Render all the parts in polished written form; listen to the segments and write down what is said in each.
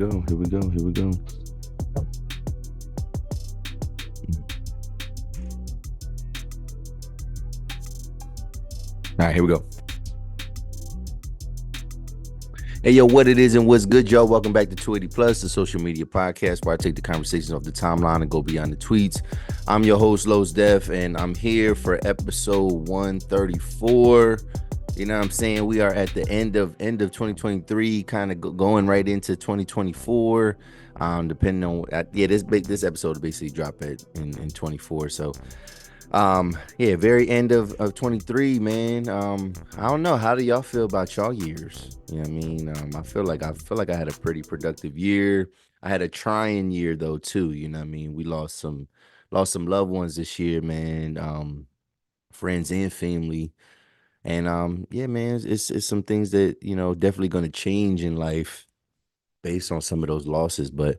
go. Here we go. Here we go. All right, here we go. Hey, yo, what it is and what's good, y'all? Welcome back to 280 Plus, the social media podcast where I take the conversations off the timeline and go beyond the tweets. I'm your host, Los Def, and I'm here for episode 134. You know what I'm saying? We are at the end of 2023, kind of going right into 2024. Depending on this episode will basically drop in 24. So yeah, very end of 23, man. I don't know, how do y'all feel about y'all years? You know what I mean? I feel like I had a pretty productive year. I had a trying year though too. You know what I mean? We lost some loved ones this year, man. Friends and family. And yeah, man, it's some things that, definitely going to change in life based on some of those losses. But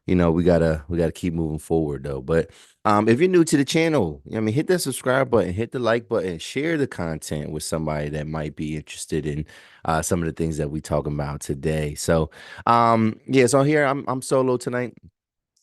we gotta keep moving forward though. But if you're new to the channel, I mean, hit that subscribe button, hit the like button, share the content with somebody that might be interested in some of the things that we talking about today. So yeah, so here I'm solo tonight.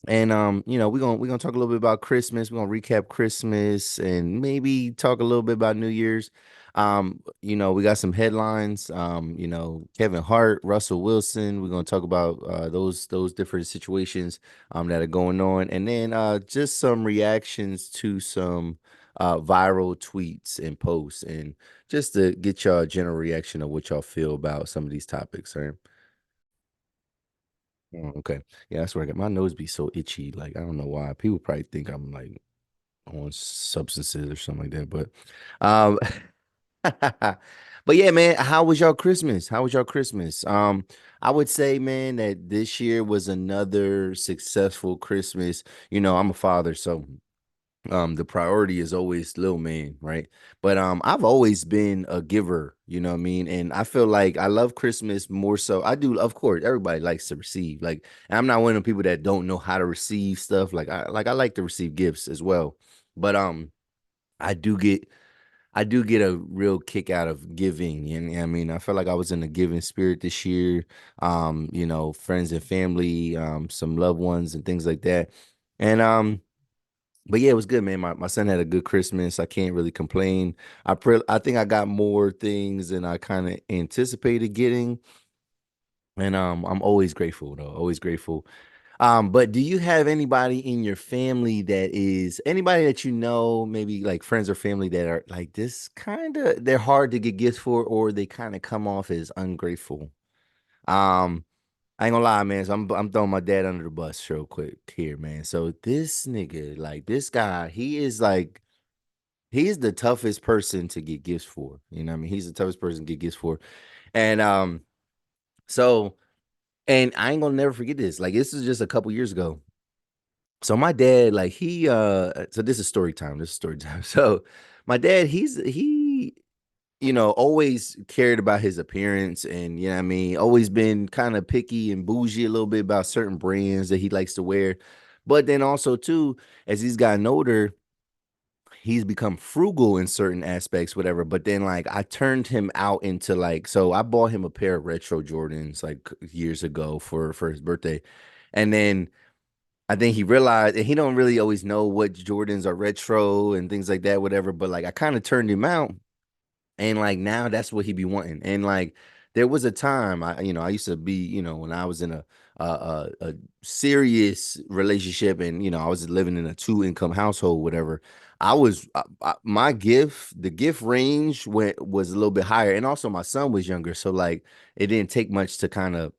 And we're gonna talk a little bit about Christmas. We're gonna recap Christmas and maybe talk a little bit about New Year's. We got some headlines. Kevin Hart, Russell Wilson. We're gonna talk about those different situations that are going on, and then just some reactions to some viral tweets and posts, and just to get y'all a general reaction of what y'all feel about some of these topics. Right? Okay. Yeah, that's where I got my nose be so itchy. Like, I don't know why. People probably think I'm like on substances or something like that. But um but yeah, man, how was y'all Christmas? How was y'all Christmas? I would say, man, that this year was another successful Christmas. I'm a father, so the priority is always little man, right? But I've always been a giver, you know what I mean? And I feel like I love Christmas more so. I do, of course, everybody likes to receive. Like, and I'm not one of the people that don't know how to receive stuff. I like to receive gifts as well. But I do get I do get a real kick out of giving. And I mean, I felt like I was in a giving spirit this year. Friends and family, some loved ones and things like that. And but yeah, it was good, man. My son had a good Christmas. I can't really complain. I think I got more things than I kind of anticipated getting. And I'm always grateful though, always grateful. But do you have anybody in your family that is anybody that maybe like friends or family that are like this kind of they're hard to get gifts for, or they kind of come off as ungrateful? Um, I ain't gonna lie, man. So I'm throwing my dad under the bus real quick here, man. So this nigga, like this guy, he's the toughest person to get gifts for. You know what I mean? He's the toughest person to get gifts for. And so and I ain't gonna never forget this. Like this is just a couple years ago. So my dad, like so this is story time. This is story time. So my dad, he always cared about his appearance and you know what I mean, always been kind of picky and bougie a little bit about certain brands that he likes to wear. But then also too, as he's gotten older, he's become frugal in certain aspects, whatever. But then like I turned him out into like, so I bought him a pair of retro Jordans like years ago for his birthday. And then I think he realized, and he don't really always know what Jordans are retro and things like that, whatever. But like I kind of turned him out, and like now that's what he be wanting. And like there was a time I used to be, when I was in a serious relationship, and I was living in a two income household, whatever. My the gift range was a little bit higher, and also my son was younger, so like it didn't take much to kind of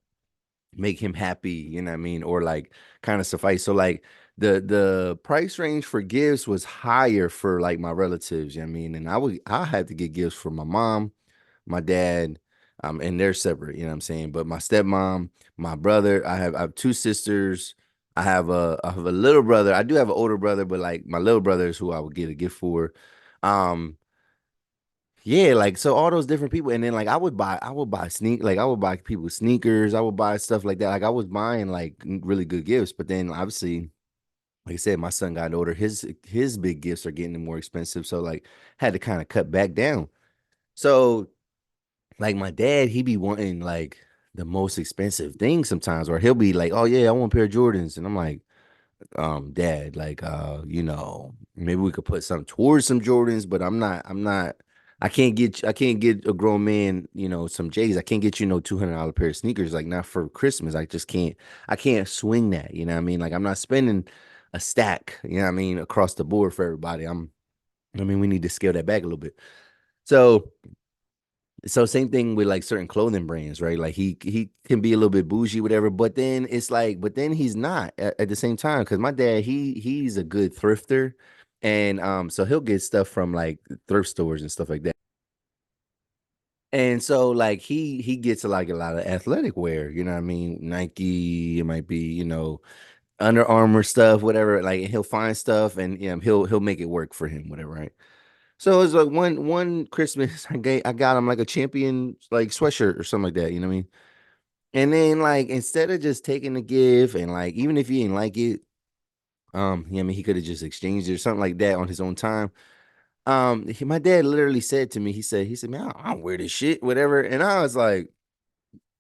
make him happy, you know what I mean, or like kind of suffice. So like the price range for gifts was higher for like my relatives, you know what I mean, and I had to get gifts for my mom, my dad, and they're separate, you know what I'm saying. But my stepmom, my brother, I have two sisters. I have a little brother. I do have an older brother, but like my little brother is who I would get a gift for. Um, yeah, like so all those different people, and then like I would buy people sneakers, I would buy stuff like that. Like I was buying like really good gifts, but then obviously, like I said, my son got older. His big gifts are getting more expensive, so like had to kind of cut back down. So like my dad, he be wanting like the most expensive thing sometimes, or he'll be like, "Oh yeah, I want a pair of Jordans," and I'm like, Dad, like, maybe we could put something towards some Jordans, but I'm not. I can't get a grown man, some J's. I can't get you no $200 pair of sneakers, like not for Christmas. I just can't. I can't swing that. You know what I mean? Like I'm not spending a stack. You know what I mean? Across the board for everybody. I mean, we need to scale that back a little bit. So same thing with like certain clothing brands, right? Like he can be a little bit bougie, whatever, but then it's like, but then he's not at the same time. Cause my dad, he's a good thrifter. And so he'll get stuff from like thrift stores and stuff like that. And so like he gets like a lot of athletic wear, you know what I mean? Nike, it might be, Under Armour stuff, whatever. Like he'll find stuff and he'll make it work for him, whatever, right? So it was like one Christmas I got him like a champion like sweatshirt or something like that, you know what I mean? And then like instead of just taking the gift and like even if he didn't like it, I mean he could have just exchanged it or something like that on his own time. My dad literally said to me, he said, "Man, I don't wear this shit, whatever." And I was like,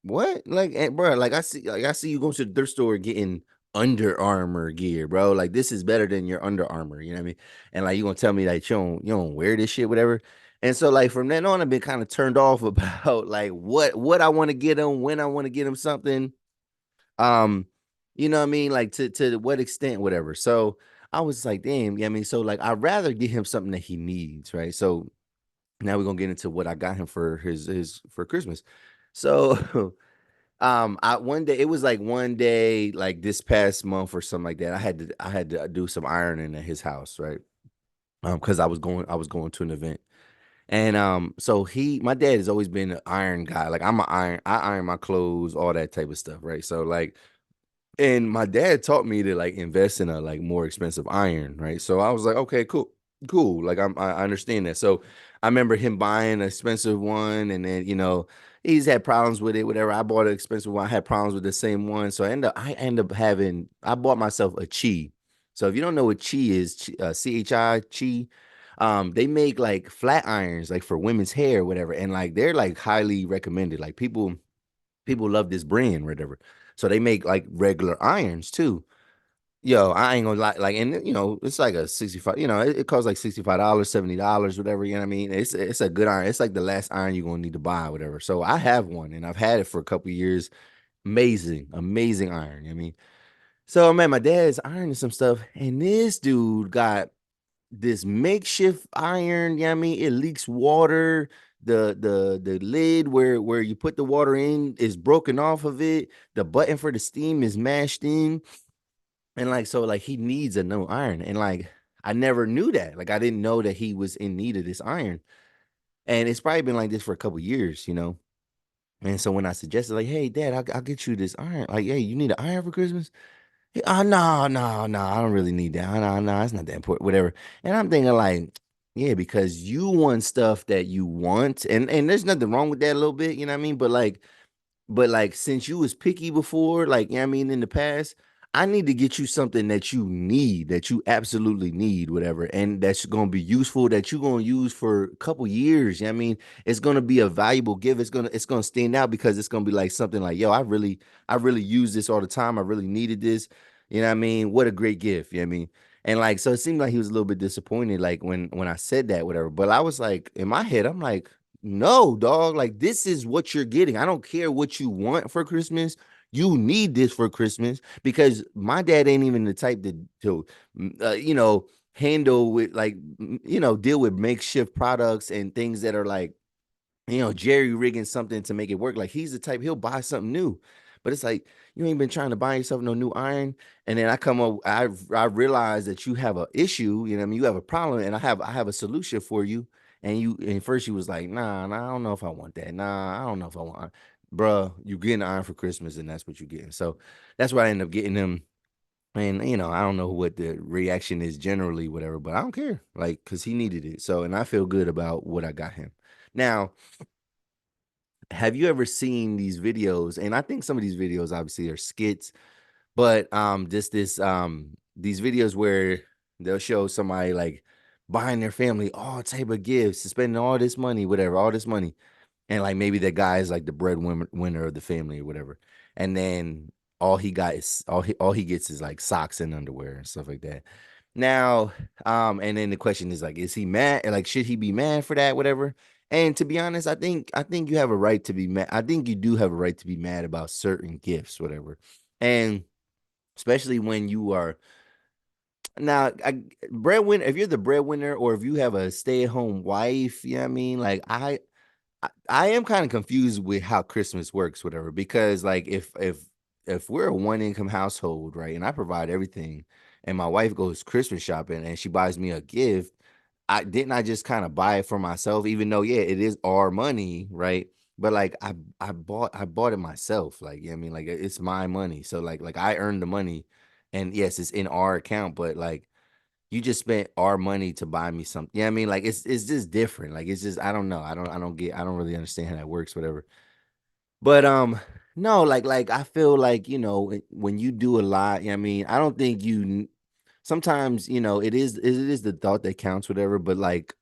what? Like, bro, like I see you going to the thrift store getting Under Armour gear, bro. Like, this is better than your Under Armour. You know what I mean? And like, you gonna tell me that you don't wear this shit, whatever. And so, like, from then on, I've been kind of turned off about like what I want to get him, when I want to get him something. Um, you know what I mean? Like to what extent, whatever. So I was like, damn. Yeah, I mean, so like, I'd rather get him something that he needs, right? So now we're gonna get into what I got him for his for Christmas. So I one day it was like one day like this past month or something like that. I had to do some ironing at his house, right? Because I was going to an event. And so my dad has always been an iron guy. Like I iron my clothes, all that type of stuff, right? So like and my dad taught me to like invest in a like more expensive iron, right? So I was like, okay, cool, cool. Like I understand that. So I remember him buying an expensive one, and then he's had problems with it. Whatever. I bought an expensive one. I had problems with the same one. So I end up having. I bought myself a Chi. So if you don't know what Chi is, Chi, they make like flat irons like for women's hair, whatever, and like they're like highly recommended. Like people love this brand, whatever. So they make like regular irons too. Yo, I ain't gonna lie, like, and it's like a 65, it costs like $65, $70, whatever, you know what I mean? It's a good iron. It's like the last iron you're gonna need to buy, whatever. So I have one and I've had it for a couple years. Amazing, amazing iron. I mean, so man, my dad's ironing some stuff, and this dude got this makeshift iron, you know what I mean? It leaks water. The lid where you put the water in is broken off of it. The button for the steam is mashed in. And like so like he needs a new iron. And like I never knew that. Like I didn't know that he was in need of this iron. And it's probably been like this for a couple years. And so when I suggested, like, hey, Dad, I'll get you this iron. Like, hey, you need an iron for Christmas? Oh, no, no, no, I don't really need that. No, no, it's not that important, whatever. And I'm thinking like, yeah, because you want stuff that you want, and there's nothing wrong with that a little bit, you know what I mean? But since you was picky before, like, you know what I mean, in the past, I need to get you something that you need, that you absolutely need, whatever, and that's gonna be useful, that you're gonna use for a couple years. You know what I mean? It's gonna be a valuable gift. It's gonna stand out because it's gonna be like something like, yo, I really use this all the time. I really needed this. You know what I mean? What a great gift. You know what I mean? And like, so it seemed like he was a little bit disappointed, like when I said that, whatever. But I was like, in my head, I'm like, no, dog. Like this is what you're getting. I don't care what you want for Christmas. You need this for Christmas because my dad ain't even the type to handle with like deal with makeshift products and things that are like jerry rigging something to make it work. Like he's the type he'll buy something new, but it's like you ain't been trying to buy yourself no new iron, and then I come up, I realize that you have an issue. You know, what I mean, you have a problem, and I have a solution for you. And first you was like, nah, I don't know if I want that. Nah, I don't know if I want. Bruh, you getting iron for Christmas, and that's what you're getting. So that's why I end up getting them. And I don't know what the reaction is generally, whatever, but I don't care, like, because he needed it. So, and I feel good about what I got him. Now, have you ever seen these videos? And I think some of these videos obviously are skits, but just these videos where they'll show somebody like buying their family all type of gifts, spending all this money, whatever, all this money. and like maybe that guy is like the breadwinner of the family or whatever, and then all he gets is like socks and underwear and stuff like that. Now, and then the question is like, is he mad? Like, should he be mad for that? Whatever. And to be honest, I think you have a right to be mad. I think you do have a right to be mad about certain gifts, whatever, and especially when you are now breadwinner. If you're the breadwinner, or if you have a stay-at-home wife, you know what I mean. Like I am kind of confused with how Christmas works, whatever, because like if we're a one income household, right, and I provide everything, and my wife goes Christmas shopping and she buys me a gift, I just kind of buy it for myself, even though yeah, it is our money, right? But like I bought it myself, like, you know what I mean, like it's my money, so like I earned the money, and yes, it's in our account, but like you just spent our money to buy me something. Yeah, I mean, like it's just different. Like it's just I don't know. I don't really understand how that works, whatever. But no, like I feel like, when you do a lot, I mean, I don't think sometimes, it is the thought that counts, whatever, but like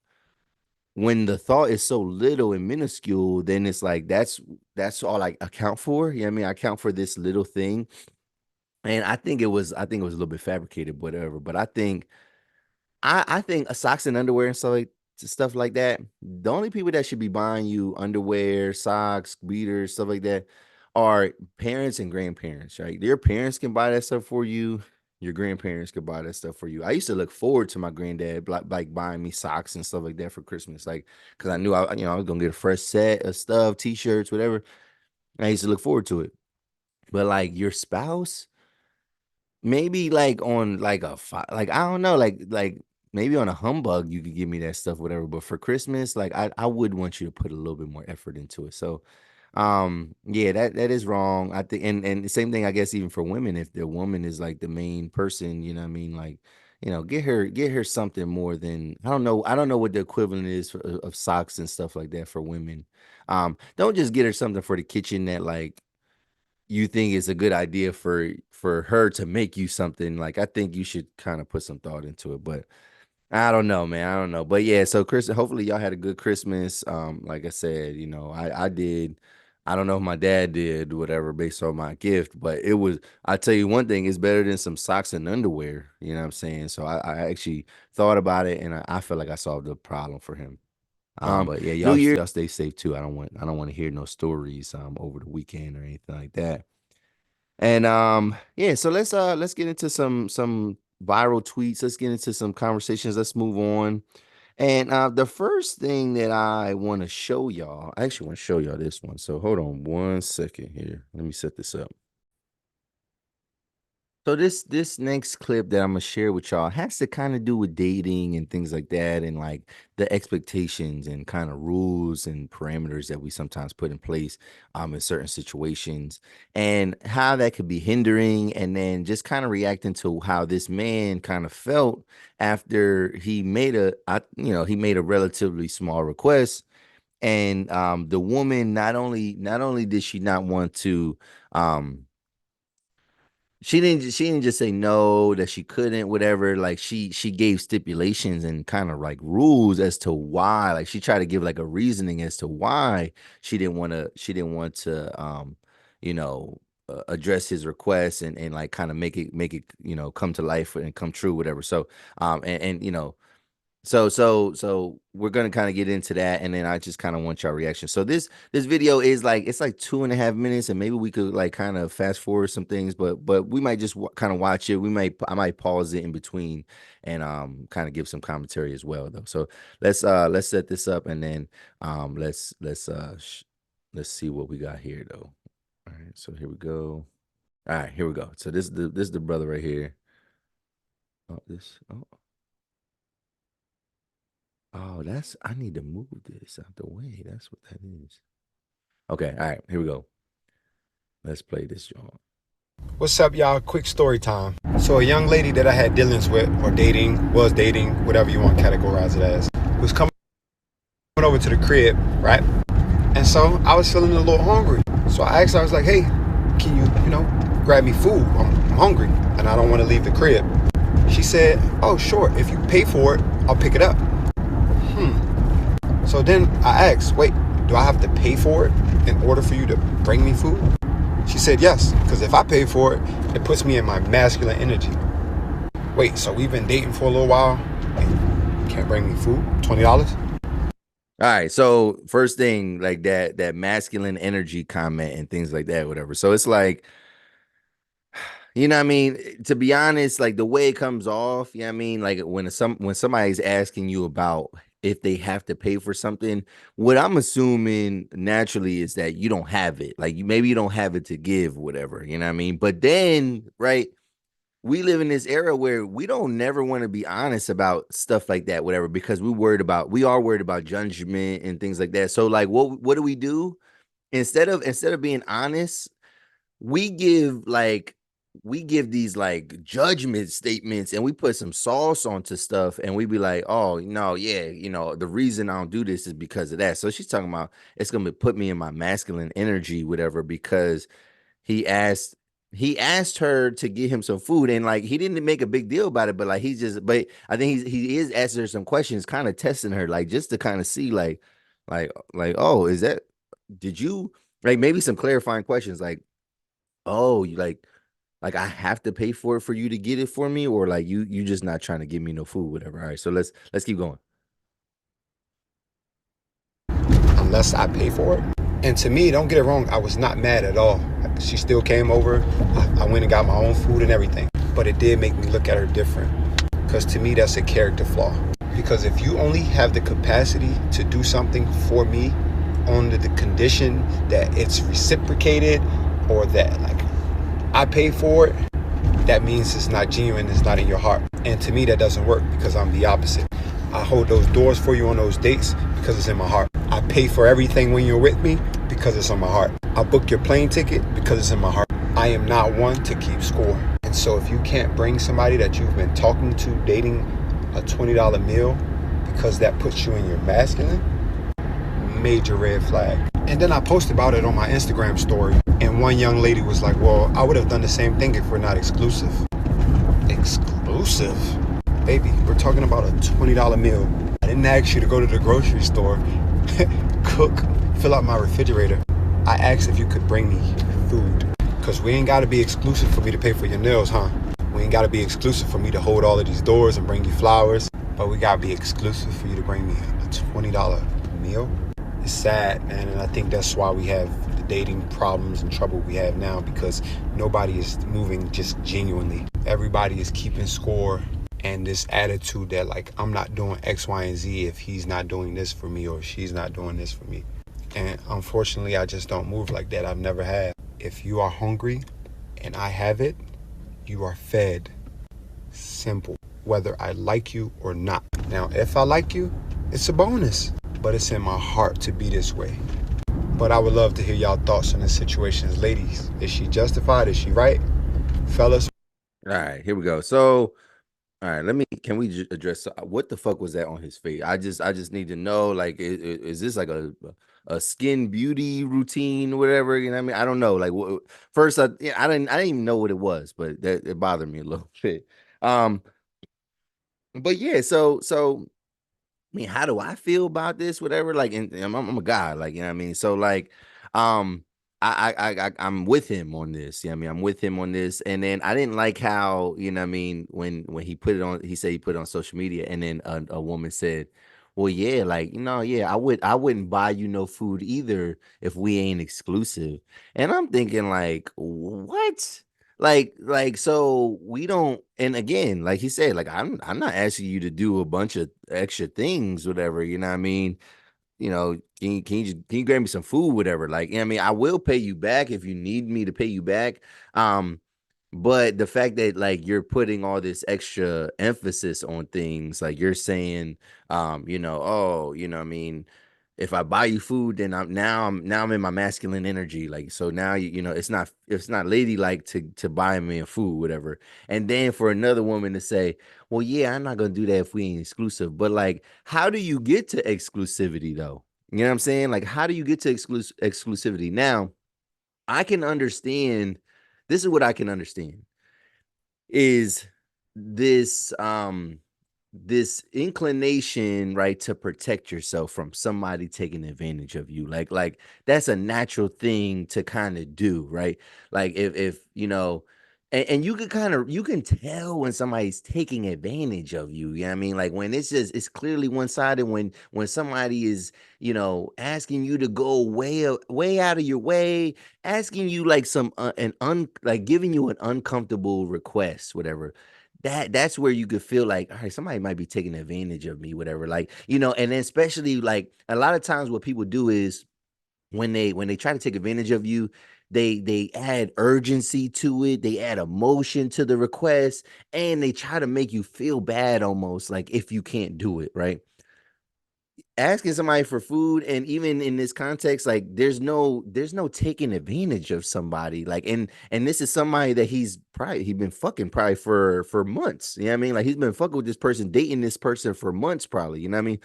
when the thought is so little and minuscule, then it's like that's all I account for. Yeah, I mean, I account for this little thing. And I think it was a little bit fabricated, whatever. But I think socks and underwear and stuff like that. The only people that should be buying you underwear, socks, beaters, stuff like that are parents and grandparents, right? Your parents can buy that stuff for you. Your grandparents could buy that stuff for you. I used to look forward to my granddad like buying me socks and stuff like that for Christmas, like because I knew I was gonna get a fresh set of stuff, t-shirts, whatever. I used to look forward to it. But like your spouse, maybe like on like like I don't know, like maybe on a humbug you could give me that stuff, whatever. But for Christmas, like I would want you to put a little bit more effort into it. So, yeah, that is wrong. I think, and the same thing, I guess, even for women, if the woman is like the main person, you know what I mean, like. Get her something more than I don't know what the equivalent is of socks and stuff like that for women. Don't just get her something for the kitchen that like you think it's a good idea for her to make you something. Like I think you should kind of put some thought into it, but I don't know, man. I don't know. But yeah, so Chris, hopefully y'all had a good Christmas. Like I said, I did. I don't know if my dad did, whatever, based on my gift, but I tell you one thing, it's better than some socks and underwear. You know what I'm saying? So I actually thought about it, and I feel like I solved the problem for him. But yeah, New Year. y'all stay safe too. I don't want to hear no stories over the weekend or anything like that. And yeah, so let's get into some viral tweets. Let's get into some conversations. Let's move on. And the first thing that I want to show y'all, I actually want to show y'all this one. So hold on one second here. Let me set this up. So this next clip that I'm gonna share with y'all has to kind of do with dating and things like that, and like the expectations and kind of rules and parameters that we sometimes put in place in certain situations, and how that could be hindering, and then just kind of reacting to how this man kind of felt after he made a relatively small request, and the woman not only did she not want to um she didn't just say no, that she couldn't, whatever. Like she gave stipulations and kind of like rules as to why. Like she tried to give like a reasoning as to why she didn't want to you know address his request, and like kind of make it come to life and come true, whatever. So and so we're gonna kind of get into that, and then I just kind of want your reaction. So this video is like it's like 2.5 minutes, and maybe we could like kind of fast forward some things, but we might just kind of watch it. I might pause it in between and kind of give some commentary as well though. So let's set this up, and then let's see what we got here though. All right, so here we go. All right, here we go. So this is the brother right here. Oh, I need to move this out the way. That's what that is. Okay, all right, here we go. Let's play this joint. What's up, y'all? Quick story time. So a young lady that I had dealings with, or was dating, whatever you want to categorize it as, was coming over to the crib, right? And so I was feeling a little hungry. So I asked her, I was like, hey, can you, grab me food? I'm hungry and I don't want to leave the crib. She said, oh, sure. If you pay for it, I'll pick it up. So then I asked, wait, Do I have to pay for it in order for you to bring me food? She said yes, because if I pay for it, it puts me in my masculine energy. Wait, so we've been dating for a little while and you can't bring me food? $20? All right. So first thing, like that masculine energy comment and things like that, whatever. So it's like, you know what I mean? To be honest, like the way it comes off, you know what I mean? Like when somebody's asking you about if they have to pay for something, what I'm assuming naturally is that you don't have it. Like maybe you don't have it to give, whatever, you know what I mean? But then, right, we live in this era where we don't never want to be honest about stuff like that, whatever, because we are worried about judgment and things like that. So like what do we do? Instead of being honest, we give like we give these like judgment statements and we put some sauce onto stuff and we be like, oh no, yeah, the reason I don't do this is because of that. So she's talking about it's gonna put me in my masculine energy, whatever, because he asked he asked her to get him some food and like he didn't make a big deal about it, but like but I think he is asking her some questions, kind of testing her, like just to kind of see like oh, is that did you like maybe some clarifying questions like, oh, you like I have to pay for it for you to get it for me, or like you just not trying to give me no food, whatever. All right, so let's keep going. Unless I pay for it. And to me, don't get it wrong, I was not mad at all. She still came over. I went and got my own food and everything. But it did make me look at her different. Because to me, that's a character flaw. Because if you only have the capacity to do something for me under the condition that it's reciprocated or that like I pay for it, that means it's not genuine, it's not in your heart. And to me, that doesn't work because I'm the opposite. I hold those doors for you on those dates because it's in my heart. I pay for everything when you're with me because it's on my heart. I book your plane ticket because it's in my heart. I am not one to keep score. And so if you can't bring somebody that you've been talking to, dating, a $20 meal because that puts you in your masculine, major red flag. And then I posted about it on my Instagram story. And one young lady was like, well, I would have done the same thing if we're not exclusive. Exclusive? Baby, we're talking about a $20 meal. I didn't ask you to go to the grocery store, cook, fill out my refrigerator. I asked if you could bring me food. Because we ain't got to be exclusive for me to pay for your nails, huh? We ain't got to be exclusive for me to hold all of these doors and bring you flowers. But we got to be exclusive for you to bring me a $20 meal. It's sad, man, and I think that's why we have the dating problems and trouble we have now, because nobody is moving just genuinely. Everybody is keeping score, and this attitude that like I'm not doing X, Y, and Z if he's not doing this for me or she's not doing this for me. And unfortunately, I just don't move like that. I've never had. If you are hungry and I have it, you are fed. Simple. Whether I like you or not. Now, if I like you, it's a bonus. But it's in my heart to be this way. But I would love to hear y'all thoughts on this situation. Ladies, is she justified? Is she right? Fellas? All right, here we go. So all right, can we address what the fuck was that on his face? I just need to know, like, is this like a skin beauty routine, or whatever? You know what I mean? I don't know. Like, first, I didn't even know what it was, but that it bothered me a little bit. Um, but yeah, so I mean, how do I feel about this? Whatever. Like, and I'm a guy. Like, you know what I mean. So, like, um, I'm with him on this. You know what I mean, I'm with him on this. And then I didn't like how, you know what I mean, when he put it on, he said he put it on social media, and then a woman said, "Well, yeah, like, yeah, I wouldn't buy you no food either if we ain't exclusive." And I'm thinking, like, what? Like so we don't, and again, like he said, like I'm not asking you to do a bunch of extra things, whatever, you know what I mean? Can you grab me some food, whatever? Like, you know what I mean, I will pay you back if you need me to pay you back. Um, but the fact that like you're putting all this extra emphasis on things, like you're saying, oh, what I mean, if I buy you food, then I'm in my masculine energy. Like, so now it's not ladylike to buy me a food, whatever. And then for another woman to say, well, yeah, I'm not gonna do that if we ain't exclusive. But like, how do you get to exclusivity though? You know what I'm saying? Like, how do you get to exclusivity? Now, I can understand. This is what I can understand is this this inclination, right, to protect yourself from somebody taking advantage of you. Like that's a natural thing to kind of do, right? Like if you know, and you can kind of, you can tell when somebody's taking advantage of you. You know what I mean? Like when it's just, it's clearly one-sided, when somebody is, you know, asking you to go way out of your way, asking you like some like giving you an uncomfortable request, whatever. That's where you could feel like, all right, somebody might be taking advantage of me, whatever. Like, you know, and then especially like a lot of times what people do is when they try to take advantage of you, they add urgency to it, they add emotion to the request, and they try to make you feel bad almost like if you can't do it, right? Asking somebody for food, and even in this context, like there's no taking advantage of somebody, like, and this is somebody that he been fucking probably for months, you know what I mean? Like he's been fucking with this person, dating this person for months probably, you know what I mean?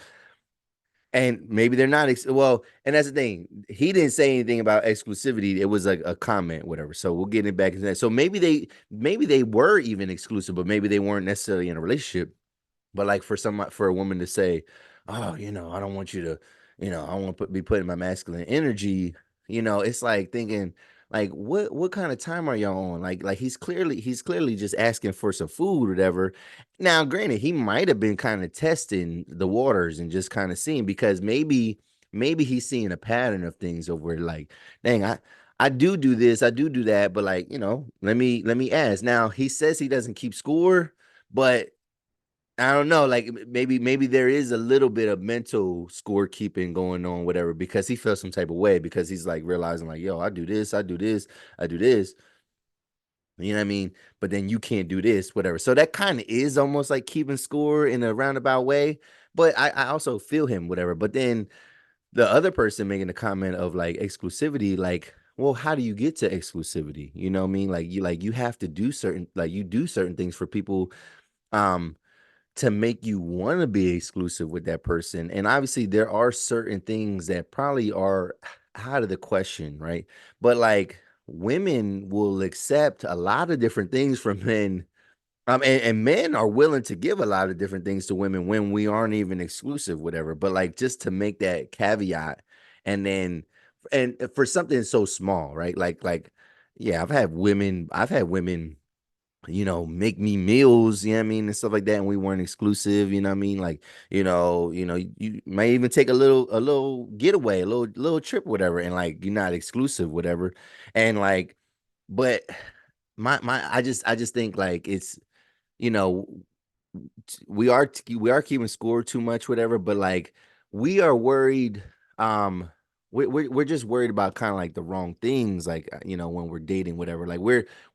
And maybe they're not well, and that's the thing, he didn't say anything about exclusivity, it was like a comment, whatever, so we'll get it back into that. So maybe they were even exclusive, but maybe they weren't necessarily in a relationship. But like for a woman to say, "Oh, you know, I don't want you to, you know, I want to be putting my masculine energy," you know, it's like thinking, like, what kind of time are y'all on? Like he's clearly just asking for some food or whatever. Now, granted, he might have been kind of testing the waters and just kind of seeing, because maybe he's seeing a pattern of things over like, dang, I do this, I do that, but like, you know, let me ask. Now he says he doesn't keep score, but I don't know, like maybe there is a little bit of mental scorekeeping going on, whatever, because he feels some type of way because he's like realizing like, yo, I do this, I do this, I do this, you know what I mean? But then you can't do this, whatever. So that kind of is almost like keeping score in a roundabout way. But I also feel him, whatever. But then the other person making the comment of like exclusivity, like, well, how do you get to exclusivity? You know what I mean? Like you have to do certain, like you do certain things for people. Um, to make you want to be exclusive with that person. And obviously, there are certain things that probably are out of the question, right? But like women will accept a lot of different things from men. And men are willing to give a lot of different things to women when we aren't even exclusive, whatever. But like just to make that caveat, and then and for something so small, right? Yeah, I've had women, you know, make me meals, you know what I mean, and stuff like that, and we weren't exclusive, you know what I mean? Like, you may even take a little getaway, a little trip, whatever, and like you're not exclusive, whatever. And like, but my I just think like it's, you know, we are keeping score too much, whatever, but like we are worried, um we're just worried about kind of like the wrong things, like, you know, when we're dating, whatever, like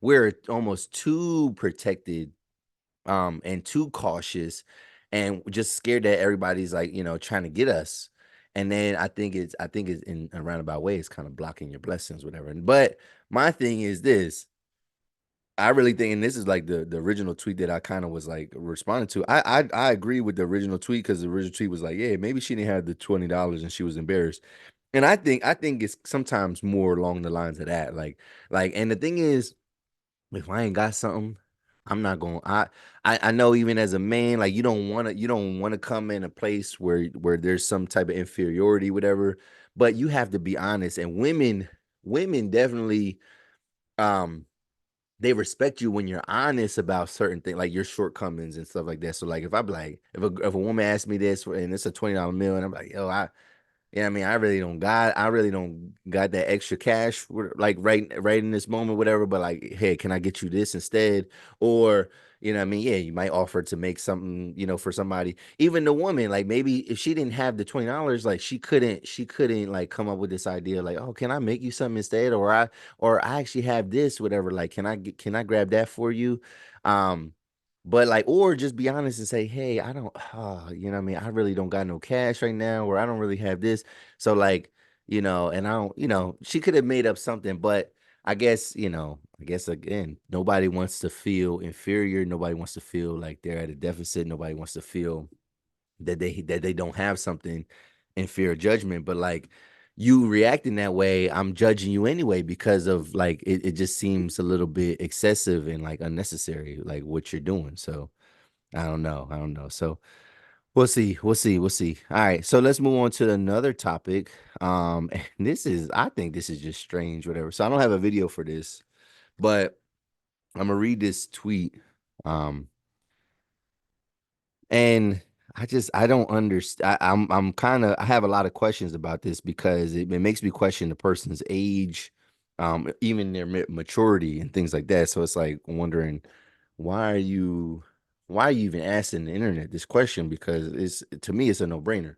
we're almost too protected, and too cautious, and just scared that everybody's like, you know, trying to get us. And then I think it's in a roundabout way, it's kind of blocking your blessings, whatever. But my thing is this, I really think, and this is like the original tweet that I kind of was like responding to. I agree with the original tweet, because the original tweet was like, yeah, maybe she didn't have the $20 and she was embarrassed. And I think it's sometimes more along the lines of that. And the thing is, if I ain't got something, I'm not going. I know, even as a man, like you don't want to come in a place where there's some type of inferiority, whatever. But you have to be honest. And women definitely, um they respect you when you're honest about certain things, like your shortcomings and stuff like that. So like if I be like, if a woman asks me this and it's a $20 meal, and I'm like, yo, I mean, I really don't got that extra cash for, like, right in this moment, whatever. But like, hey, can I get you this instead? Or, you know what I mean? Yeah, you might offer to make something, you know, for somebody. Even the woman, like maybe if she didn't have the $20, like she couldn't like come up with this idea, like, oh, can I make you something instead? Or I actually have this, whatever. Like, can I grab that for you? Um, but like, or just be honest and say, hey, I don't, you know what I mean? I really don't got no cash right now, or I don't really have this. So like, you know, and I don't, you know, she could have made up something, but I guess again, nobody wants to feel inferior. Nobody wants to feel like they're at a deficit. Nobody wants to feel that they don't have something, in fear of judgment. But like you reacting that way, I'm judging you anyway, because of like it just seems a little bit excessive and like unnecessary, like what you're doing. So I don't know. I don't know. So we'll see. We'll see. We'll see. All right. So let's move on to another topic. And this is, I think this is just strange, whatever. So I don't have a video for this, but I'm gonna read this tweet. Um, and I don't understand. I'm kind of I have a lot of questions about this because it makes me question the person's age, even their maturity and things like that. So it's like wondering why are you why are you even asking the internet this question? Because it's to me it's a no-brainer.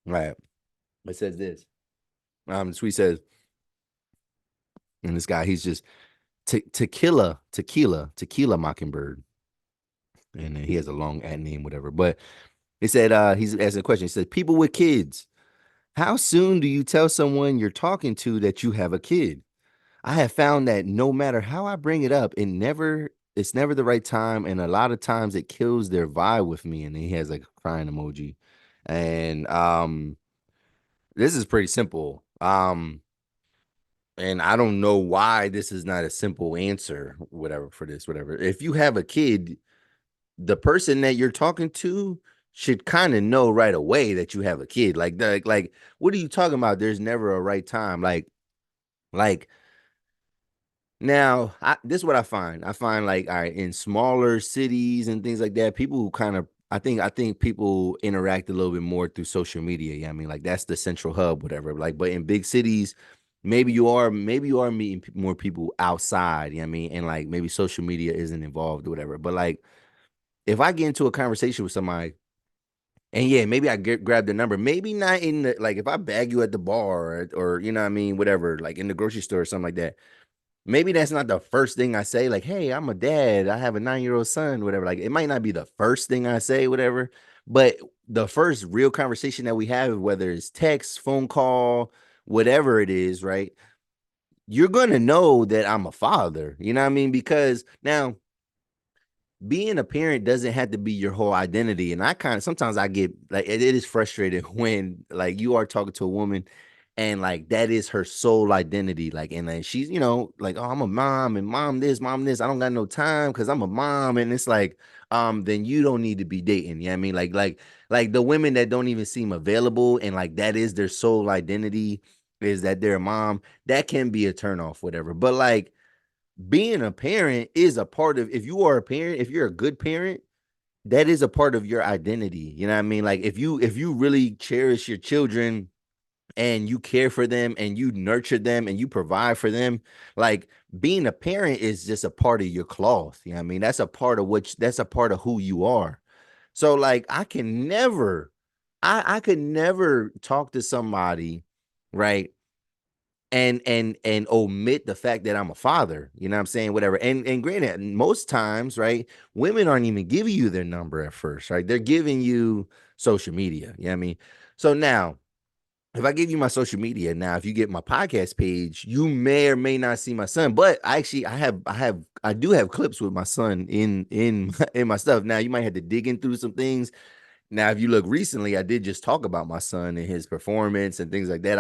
Right. It says this. The tweet says, and this guy, he's just tequila mockingbird. And he has a long ad name, whatever. But he said, he's asking a question. He said, people with kids, how soon do you tell someone you're talking to that you have a kid? I have found that no matter how I bring it up, it's never the right time. And a lot of times it kills their vibe with me. And he has like a crying emoji. And this is pretty simple. And I don't know why this is not a simple answer, whatever, for this, whatever. If you have a kid, the person that you're talking to should kind of know right away that you have a kid. Like, what are you talking about? There's never a right time. Like now, this is what I find. I find like, all right, in smaller cities and things like that, people who kind of, I think people interact a little bit more through social media. Yeah, I mean, like that's the central hub, whatever. Like, but in big cities, maybe you are meeting more people outside. Yeah, I mean, and like maybe social media isn't involved or whatever. But like, if I get into a conversation with somebody, and yeah, maybe I grab the number, maybe not in the like if I bag you at the bar or you know what I mean, whatever, like in the grocery store or something like that. Maybe that's not the first thing I say, like, hey, I'm a dad, I have a 9-year-old son, whatever. Like, it might not be the first thing I say, whatever, but the first real conversation that we have, whether it's text, phone call, whatever it is, right? You're gonna know that I'm a father, you know what I mean? Because now being a parent doesn't have to be your whole identity. And I kind of sometimes I get like it is frustrating when like you are talking to a woman and like that is her sole identity. Like, and then she's, like, oh, I'm a mom and mom this, mom this. I don't got no time because I'm a mom. And it's like, then you don't need to be dating. You know what I mean? Like the women that don't even seem available and like that is their sole identity is that they're a mom, that can be a turnoff, whatever. But like being a parent is a part of if you are a parent, if you're a good parent, that is a part of your identity. You know what I mean? Like if you really cherish your children and you care for them and you nurture them and you provide for them, like being a parent is just a part of your cloth. You know what I mean? That's a part of who you are. So like I could never talk to somebody, right? And omit the fact that I'm a father, you know what I'm saying? Whatever. And granted, most times, right, women aren't even giving you their number at first, right? They're giving you social media. You know what I mean? So now, if I give you my social media now, if you get my podcast page, you may or may not see my son. But actually, I do have clips with my son in in my stuff. Now you might have to dig in through some things now, if you look recently, I did just talk about my son and his performance and things like that.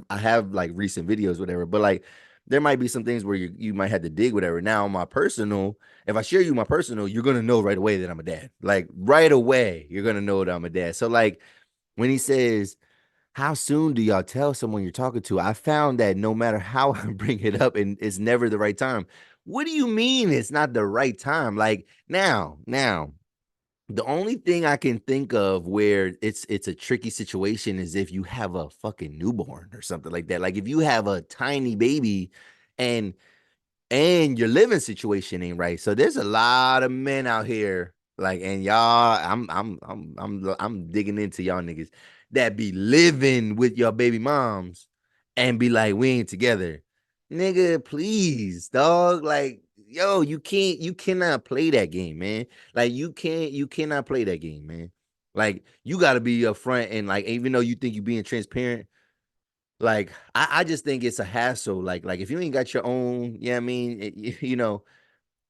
I have like recent videos, whatever. But like, there might be some things where you might have to dig, whatever. Now, my personal, if I share you my personal, you're gonna know right away that I'm a dad. Like right away, you're gonna know that I'm a dad. So like, when he says, "How soon do y'all tell someone you're talking to?" I found that no matter how I bring it up, and it's never the right time. What do you mean it's not the right time? Like now the only thing I can think of where it's a tricky situation is if you have a fucking newborn or something like that. Like if you have a tiny baby and your living situation ain't right. So there's a lot of men out here, like, and y'all, I'm digging into y'all niggas that be living with your baby moms and be like, we ain't together. Nigga, please, dog. Like, yo, you cannot play that game, man. Like, you cannot play that game, man. Like, you gotta be upfront and like, even though you think you being transparent, like I just think it's a hassle. Like if you ain't got your own, yeah, I mean,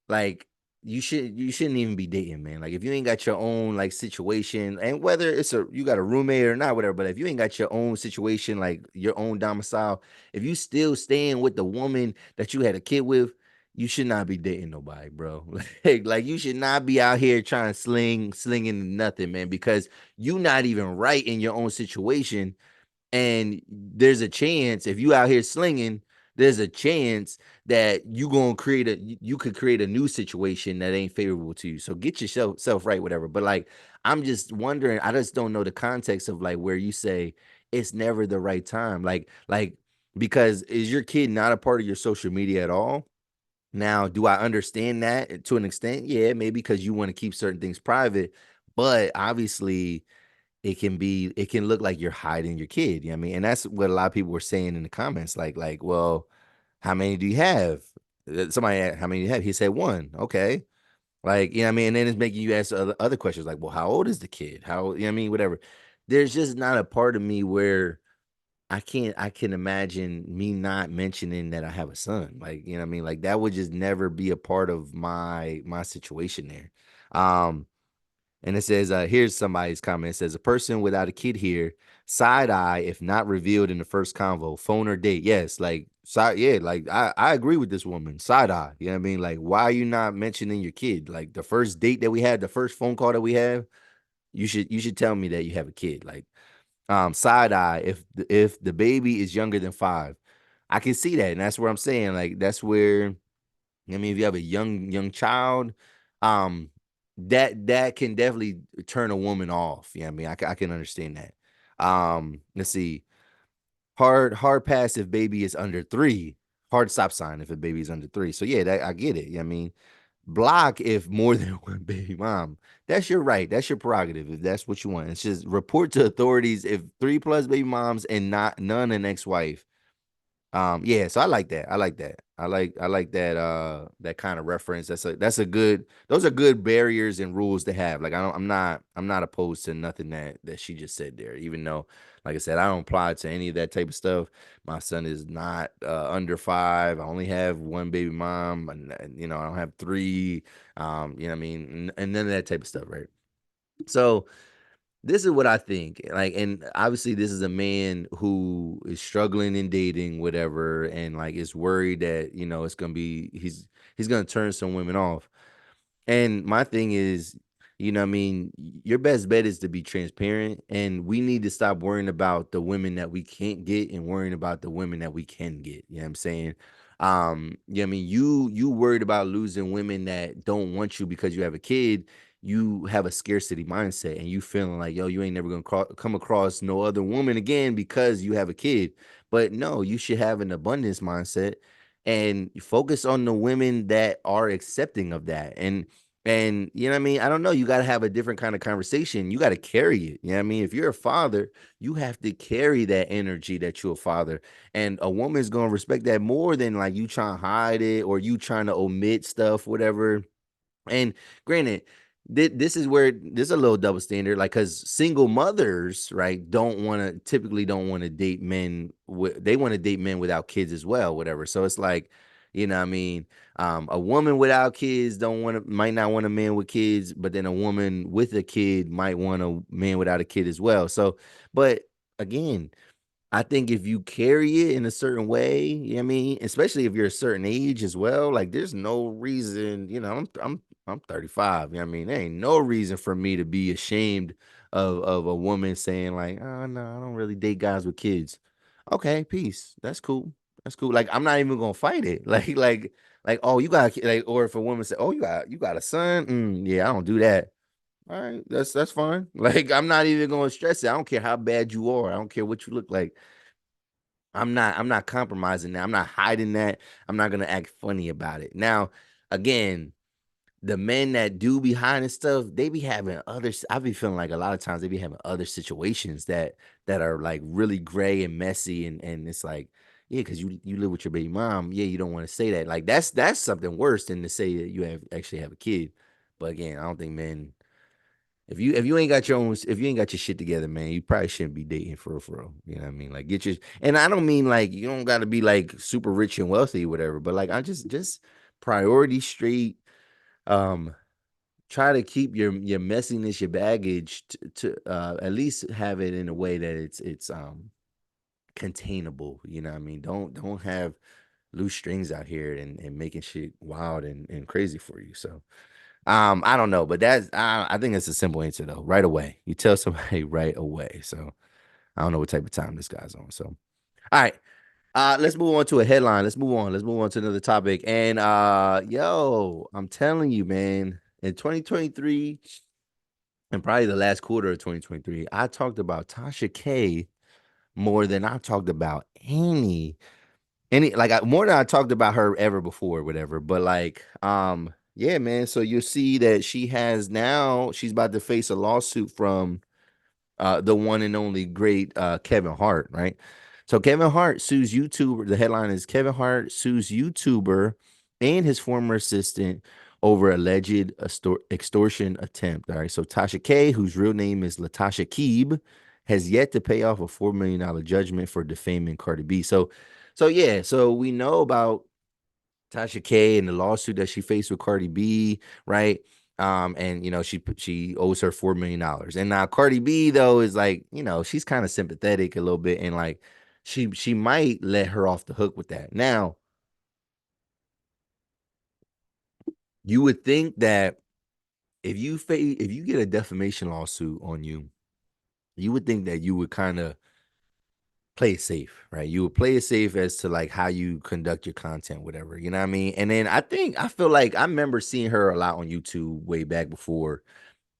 like you shouldn't even be dating, man. Like if you ain't got your own like situation, and whether you got a roommate or not, whatever. But if you ain't got your own situation, like your own domicile, if you still staying with the woman that you had a kid with, you should not be dating nobody, bro. Like you should not be out here trying to slinging nothing, man, because you not even right in your own situation. And there's a chance if you out here slinging, there's a chance that you could create a new situation that ain't favorable to you. So get yourself self right, whatever. But like, I'm just wondering, I just don't know the context of like where you say it's never the right time. Like because is your kid not a part of your social media at all? Now, do I understand that to an extent? Yeah, maybe because you want to keep certain things private, but obviously it can look like you're hiding your kid. You know what I mean? And that's what a lot of people were saying in the comments, like, well, how many do you have? Somebody asked, how many do you have? He said one. Okay. Like, you know what I mean? And then it's making you ask other questions like, well, how old is the kid? How, you know what I mean? Whatever. There's just not a part of me where I can imagine me not mentioning that I have a son. Like, you know what I mean? Like that would just never be a part of my situation there. Um, and it says, here's somebody's comment. It says, a person without a kid here, side eye if not revealed in the first convo, phone or date. Yes, like side, yeah, like I agree with this woman. Side eye. You know what I mean? Like, why are you not mentioning your kid? Like the first date that we had, the first phone call that we have, you should tell me that you have a kid. Like, side eye if the baby is younger than 5. I can see that, and that's where I'm saying, like, that's where I mean, if you have a young child, um, that can definitely turn a woman off. Yeah, I mean, I can understand that. Let's see. Hard pass if baby is under 3. Hard stop sign if a baby is under 3. So yeah, that I get it. Yeah, I mean, block if more than one baby mom. That's your right. That's your prerogative if that's what you want. It's just report to authorities if 3 plus baby moms and not none an ex-wife. Yeah, so I like that. I like that. I like that that kind of reference. That's a good those are good barriers and rules to have. Like I'm not opposed to nothing that she just said there, even though like I said, I don't apply to any of that type of stuff. My son is not under 5. I only have one baby mom and you know, I don't have 3 you know what I mean, and none of that type of stuff, right? So this is what I think. Like, and obviously, this is a man who is struggling in dating, whatever, and like is worried that you know it's gonna be he's gonna turn some women off. And my thing is, you know, what I mean, your best bet is to be transparent, and we need to stop worrying about the women that we can't get and worrying about the women that we can get. You know what I'm saying? Yeah, I mean, you worried about losing women that don't want you because you have a kid. You have a scarcity mindset, and you feeling like, yo, you ain't never gonna come across no other woman again because you have a kid. But no, you should have an abundance mindset and focus on the women that are accepting of that. And you know what I mean? I don't know. You got to have a different kind of conversation. You got to carry it. You know what I mean? If you're a father, you have to carry that energy that you're a father. And a woman's going to respect that more than like you trying to hide it or you trying to omit stuff, whatever. And granted, this is where there's a little double standard, like because single mothers, right, don't want to date men. They want to date men without kids as well, whatever. So it's like, you know, what I mean, a woman without kids don't want to might not want a man with kids, but then a woman with a kid might want a man without a kid as well. So, but again, I think if you carry it in a certain way, you know what I mean, especially if you're a certain age as well, like there's no reason, you know, I'm 35, you know what I mean? There ain't no reason for me to be ashamed of a woman saying like, "Oh no, I don't really date guys with kids." Okay, peace. That's cool. That's cool. Like I'm not even gonna fight it. Like oh, you got like, or if a woman say, "Oh, you got a son?" Yeah, I don't do that. All right, that's fine. Like I'm not even gonna stress it. I don't care how bad you are. I don't care what you look like. I'm not compromising that. I'm not hiding that. I'm not gonna act funny about it. Now, again, the men that do be hiding stuff, they be having others. I be feeling like a lot of times they be having other situations that are like really gray and messy, and it's like, yeah, because you live with your baby mom. Yeah, you don't want to say that. Like that's something worse than to say that you have actually have a kid. But again, I don't think men if you ain't got your own if you ain't got your shit together, man, you probably shouldn't be dating for real. You know what I mean? Like get your and I don't mean like you don't gotta be like super rich and wealthy or whatever, but like I just priority straight. Um Try to keep your messiness, your baggage to at least have it in a way that it's containable. You know what I mean? Don't have loose strings out here and making shit wild and crazy for you. So I don't know, but that's I think it's a simple answer though. Right away. You tell somebody right away. So I don't know what type of time this guy's on. So all right. Let's move on to a headline. Let's move on. Let's move on to another topic. And yo, I'm telling you, man, in 2023 and probably the last quarter of 2023, I talked about Tasha K more than I talked about more than I talked about her ever before, whatever. But like, yeah, man. So you see that she's about to face a lawsuit from the one and only great Kevin Hart, right? So Kevin Hart sues YouTuber. The headline is Kevin Hart sues YouTuber and his former assistant over alleged extortion attempt. All right. So Tasha K, whose real name is Latasha Keeb, has yet to pay off a $4 million judgment for defaming Cardi B. So yeah, so we know about Tasha K and the lawsuit that she faced with Cardi B, right? And she owes her $4 million. And now Cardi B though is like, she's kind of sympathetic a little bit, and like she might let her off the hook with that. Now, you would think that if you get a defamation lawsuit on you, you would think that you would kind of play it safe, right? You would play it safe as to like how you conduct your content, whatever, you know what I mean? And then I feel like I remember seeing her a lot on YouTube way back before.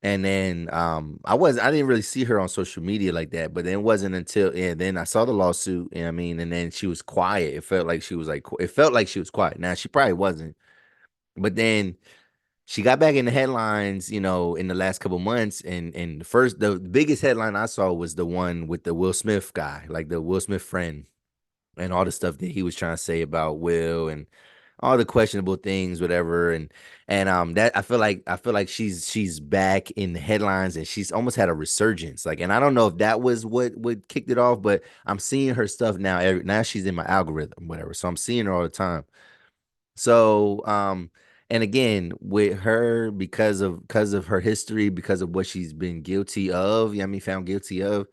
And then I didn't really see her on social media like that, but then it wasn't until then I saw the lawsuit, you know what I mean? And then she was quiet. It felt like she was quiet. Now she probably wasn't, but then she got back in the headlines, in the last couple months. And the biggest headline I saw was the one with the Will Smith guy, like the Will Smith friend, and all the stuff that he was trying to say about Will and all the questionable things, whatever. And that I feel like she's back in the headlines, and she's almost had a resurgence. Like, and I don't know if that was what kicked it off, but I'm seeing her stuff now. Now she's in my algorithm, whatever. So I'm seeing her all the time. So, and again, with her, because of her history, because of what she's been guilty of, I mean, found guilty of,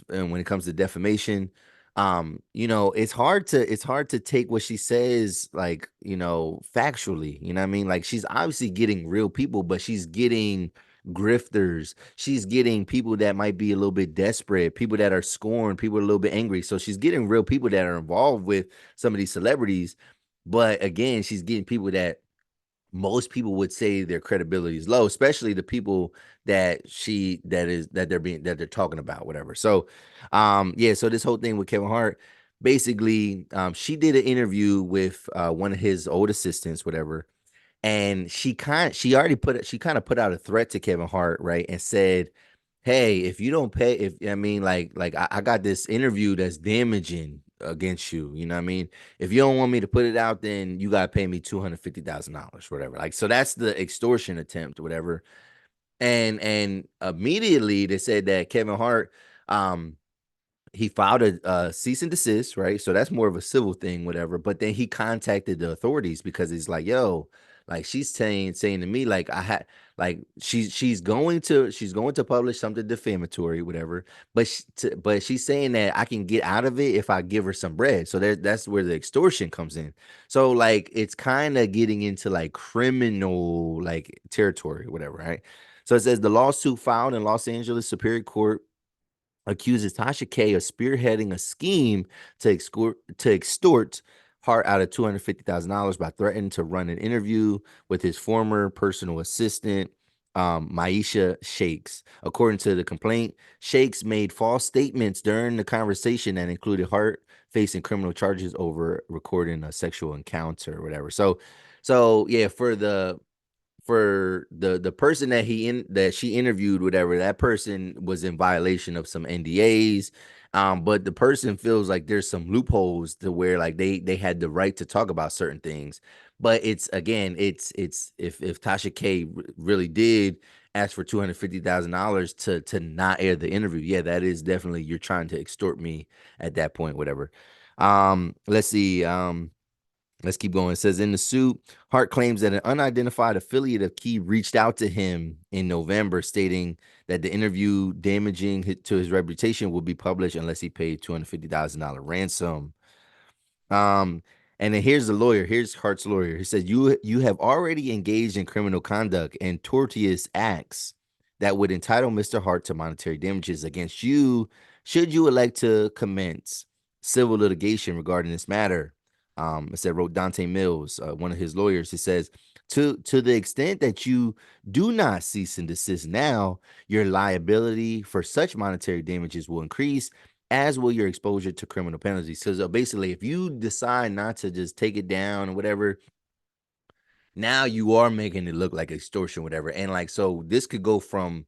and when it comes to defamation, it's hard to take what she says like, factually. You know what I mean? Like, she's obviously getting real people, but she's getting grifters. She's getting people that might be a little bit desperate, people that are scorned, people a little bit angry. So she's getting real people that are involved with some of these celebrities, but again, she's getting people that most people would say their credibility is low, especially the people that they're talking about, whatever. So, yeah. So this whole thing with Kevin Hart, basically, she did an interview with one of his old assistants, whatever, and she kind of put out a threat to Kevin Hart, right, and said, "Hey, if you don't pay, if I mean, like I got this interview that's damaging against you, you know what I mean? If you don't want me to put it out, then you gotta pay me $250,000, whatever." Like, so that's the extortion attempt, whatever. And immediately they said that Kevin Hart, um, he filed a cease and desist, right? So that's more of a civil thing, whatever. But then he contacted the authorities because he's like, "Yo, like she's saying to me, like I had, like she's going to publish something defamatory, whatever. But she's saying that I can get out of it if I give her some bread. So that's where the extortion comes in. So like it's kind of getting into like criminal like territory, whatever, right? So it says the lawsuit filed in Los Angeles Superior Court accuses Tasha K of spearheading a scheme to extort Hart out of $250,000 by threatening to run an interview with his former personal assistant, Miesha Shakes. According to the complaint, Shakes made false statements during the conversation that included Hart facing criminal charges over recording a sexual encounter or whatever. So yeah, for the person that she interviewed, whatever, that person was in violation of some NDAs. But the person feels like there's some loopholes to where like they had the right to talk about certain things. But it's if Tasha K really did ask for $250,000 to not air the interview, yeah, that is definitely, you're trying to extort me at that point, whatever. Let's see. Let's keep going. It says in the suit, Hart claims that an unidentified affiliate of Key reached out to him in November, stating that the interview damaging to his reputation will be published unless he paid $250,000 ransom. Um, And then here's the lawyer. Here's Hart's lawyer. He said, you have already engaged in criminal conduct and tortious acts that would entitle Mr. Hart to monetary damages against you should you elect to commence civil litigation regarding this matter. It said, wrote Dante Mills, one of his lawyers. He says, to the extent that you do not cease and desist now, your liability for such monetary damages will increase, as will your exposure to criminal penalties. So basically, if you decide not to just take it down or whatever, now you are making it look like extortion, whatever. And like, so this could go from,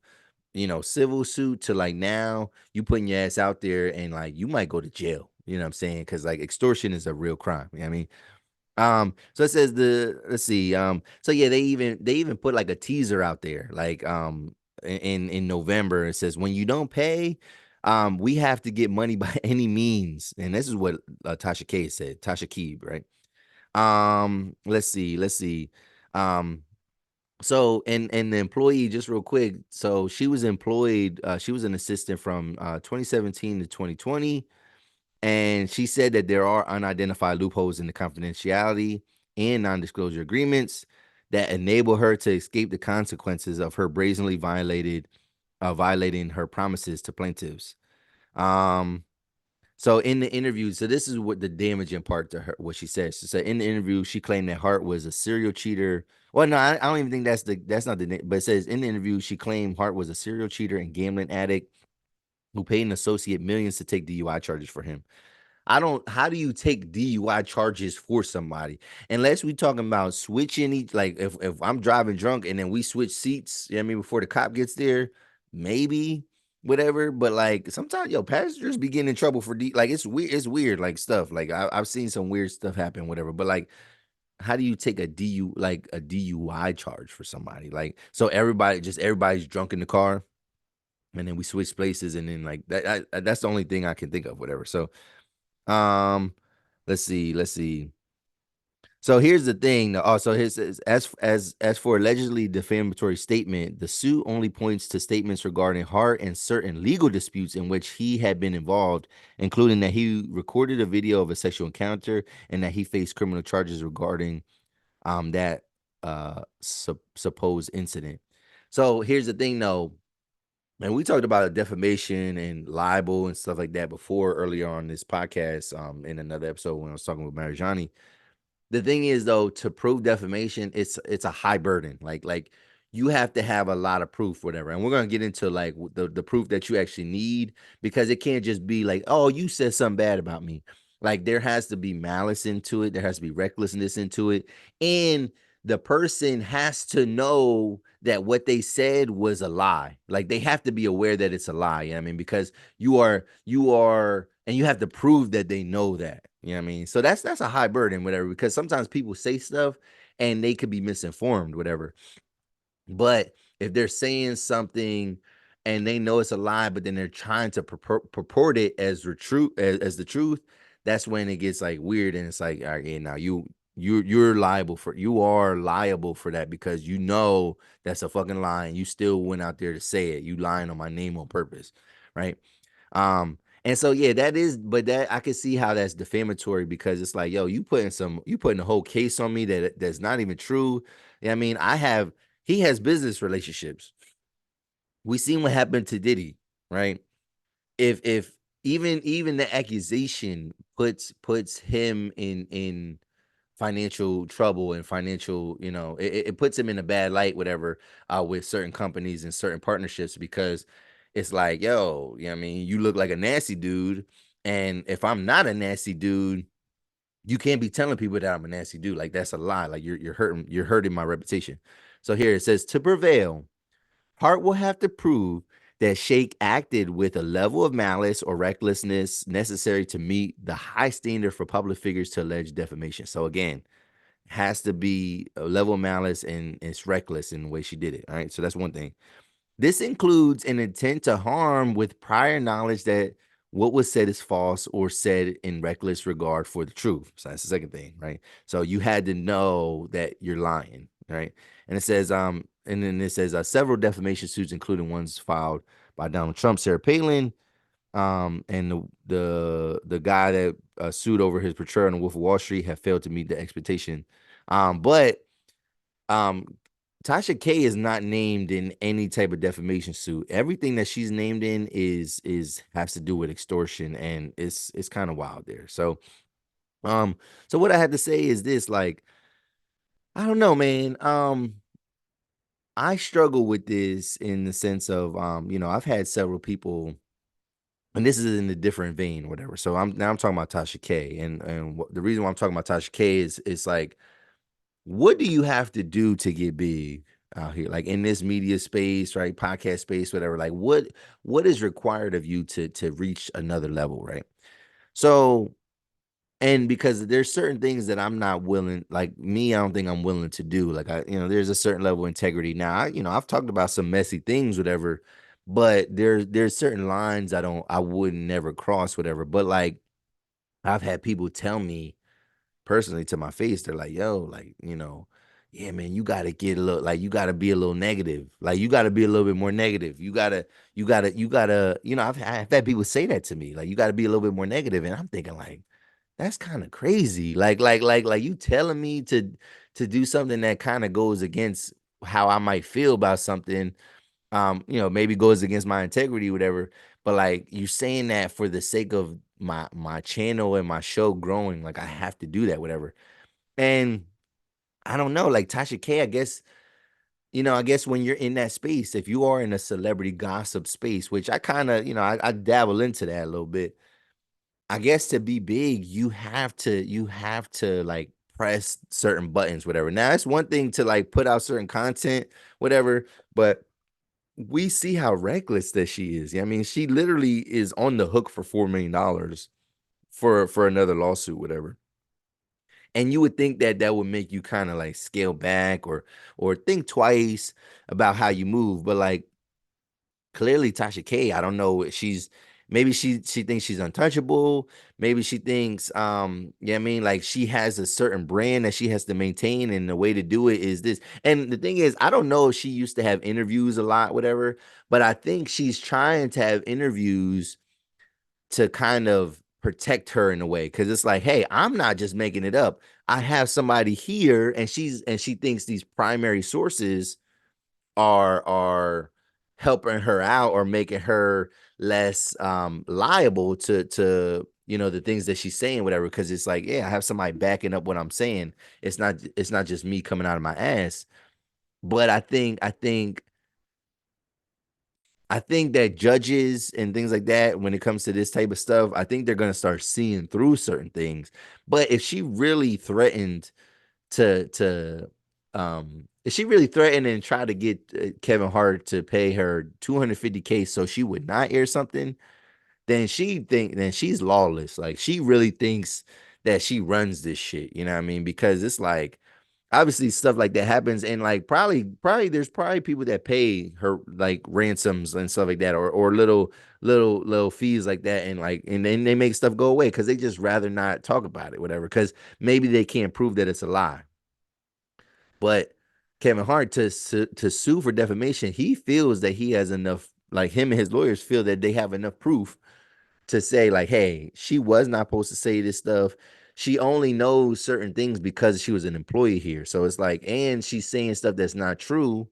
civil suit to like now you putting your ass out there and like you might go to jail. You know what I'm saying? Because like extortion is a real crime. You know what I mean? So it says let's see. So yeah, they even put like a teaser out there, like in November. It says when you don't pay, we have to get money by any means. And this is what Tasha K said, Tasha K, right? Let's see. Um, so and the employee, just real quick. So she was employed, she was an assistant from 2017 to 2020. And she said that there are unidentified loopholes in the confidentiality and non-disclosure agreements that enable her to escape the consequences of her brazenly violating her promises to plaintiffs. Um, so in the interview, so this is what the damaging part to her, what she said. She said in the interview, she claimed that Hart was a serial cheater. Well, no, I don't even think that's not the, but it says in the interview, she claimed Hart was a serial cheater and gambling addict who paid an associate millions to take DUI charges for him. I don't. How do you take DUI charges for somebody? Unless we talking about switching each. Like if I'm driving drunk and then we switch seats. You know what I mean, before the cop gets there, maybe whatever. But like sometimes, passengers be getting in trouble for like it's weird. It's weird, like stuff. Like I've seen some weird stuff happen, whatever. But like, how do you take a DUI charge for somebody? Like so everybody's drunk in the car, and then we switch places, and then like that's the only thing I can think of, whatever. So um, let's see. So here's the thing. Also, his as for allegedly defamatory statement, the suit only points to statements regarding Hart and certain legal disputes in which he had been involved, including that he recorded a video of a sexual encounter and that he faced criminal charges regarding that supposed incident. So here's the thing, though. And we talked about defamation and libel and stuff like that before earlier on this podcast, in another episode when I was talking with Marijani. The thing is though, to prove defamation, it's a high burden. Like you have to have a lot of proof, whatever. And we're gonna get into like the proof that you actually need, because it can't just be like, oh, you said something bad about me. Like there has to be malice into it, there has to be recklessness into it, and the person has to know that what they said was a lie. Like they have to be aware that it's a lie. You know what I mean? Because you are, and you have to prove that they know that. You know what I mean? So that's a high burden, whatever, because sometimes people say stuff and they could be misinformed, whatever. But if they're saying something and they know it's a lie, but then they're trying to purport it as the truth, as the truth, that's when it gets like weird, and it's like, all right, yeah, now you are liable for that, because you know that's a fucking lie, and you still went out there to say it. You lying on my name on purpose, right? And so yeah, that is, but that I can see how that's defamatory, because it's like, yo, you putting a whole case on me that's not even true. Yeah, I mean, he has business relationships. We seen what happened to Diddy, right? If even the accusation puts him in financial trouble and financial, it puts him in a bad light, whatever, with certain companies and certain partnerships, because it's like, yo, you know what I mean, you look like a nasty dude, and if I'm not a nasty dude, you can't be telling people that I'm a nasty dude. Like that's a lie. Like you're hurting my reputation. So here it says, to prevail, Hart will have to prove that Shake acted with a level of malice or recklessness necessary to meet the high standard for public figures to allege defamation. So again, has to be a level of malice, and it's reckless in the way she did it. All right. So that's one thing. This includes an intent to harm with prior knowledge that what was said is false or said in reckless regard for the truth. So that's the second thing, right? So you had to know that you're lying, right? And it says, and then it says several defamation suits, including ones filed by Donald Trump, Sarah Palin, And the guy that sued over his portrayal on the Wolf of Wall Street have failed to meet the expectation. But um, Tasha K is not named in any type of defamation suit. Everything that she's named in is has to do with extortion, and it's kind of wild there. Um, so what I had to say is this, like, I don't know, man. I struggle with this in the sense of I've had several people, and this is in a different vein, whatever. So I'm talking about Tasha K, and the reason why I'm talking about Tasha K is it's like, what do you have to do to get big out here, like in this media space, right? Podcast space, whatever. Like, what is required of you to reach another level, right? So, and because there's certain things that I'm not willing, like me, I don't think I'm willing to do. Like there's a certain level of integrity. Now, I've talked about some messy things, whatever, but there's certain lines I wouldn't never cross, whatever. But like I've had people tell me personally to my face, they're like, yo, like, yeah, man, you gotta get a little, like, you gotta be a little negative. Like, you gotta be a little bit more negative. I've had people say that to me. Like, you gotta be a little bit more negative. And I'm thinking, like, that's kind of crazy. Like you telling me to do something that kind of goes against how I might feel about something, maybe goes against my integrity, whatever. But like you saying that for the sake of my channel and my show growing, like I have to do that, whatever. And I don't know, like Tasha K, I guess when you're in that space, if you are in a celebrity gossip space, which I kind of, I dabble into that a little bit. I guess to be big, you have to like press certain buttons, whatever. Now it's one thing to like put out certain content, whatever, but we see how reckless that she is. Yeah, I mean, she literally is on the hook for $4 million for another lawsuit, whatever. And you would think that that would make you kind of like scale back or think twice about how you move. But like clearly Tasha K, I don't know, maybe she thinks she's untouchable. Maybe she thinks I mean, like she has a certain brand that she has to maintain, and the way to do it is this. And the thing is, I don't know if she used to have interviews a lot, whatever, but I think she's trying to have interviews to kind of protect her in a way, because it's like, hey, I'm not just making it up. I have somebody here, and she thinks these primary sources are helping her out or making her less liable to the things that she's saying, whatever, because it's like, yeah, I have somebody backing up what I'm saying. It's not just me coming out of my ass. But I think that judges and things like that, when it comes to this type of stuff, I think they're gonna start seeing through certain things. But if she really threatened and tried to get Kevin Hart to pay her 250K so she would not air something, then she's lawless. Like she really thinks that she runs this shit. You know what I mean? Because it's like obviously stuff like that happens, and like probably there's probably people that pay her like ransoms and stuff like that, or little fees like that, and then they make stuff go away because they just rather not talk about it, whatever, because maybe they can't prove that it's a lie. But Kevin Hart to sue for defamation, he feels that he has enough, like him and his lawyers feel that they have enough proof to say like, hey, she was not supposed to say this stuff. She only knows certain things because she was an employee here. So it's like, and she's saying stuff that's not true,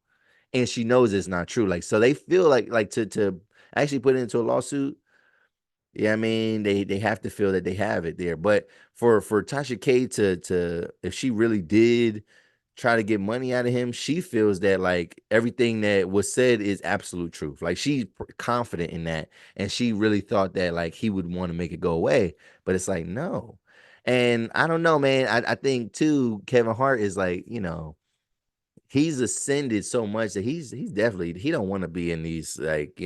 and she knows it's not true. Like, so they feel like to actually put it into a lawsuit. Yeah, I mean, they have to feel that they have it there. But for Tasha K to if she really did try to get money out of him, she feels that like everything that was said is absolute truth. Like she's confident in that, and she really thought that like he would want to make it go away. But it's like no. And I don't know, man. I think too, Kevin Hart is like, he's ascended so much that he's definitely, he don't want to be in these like,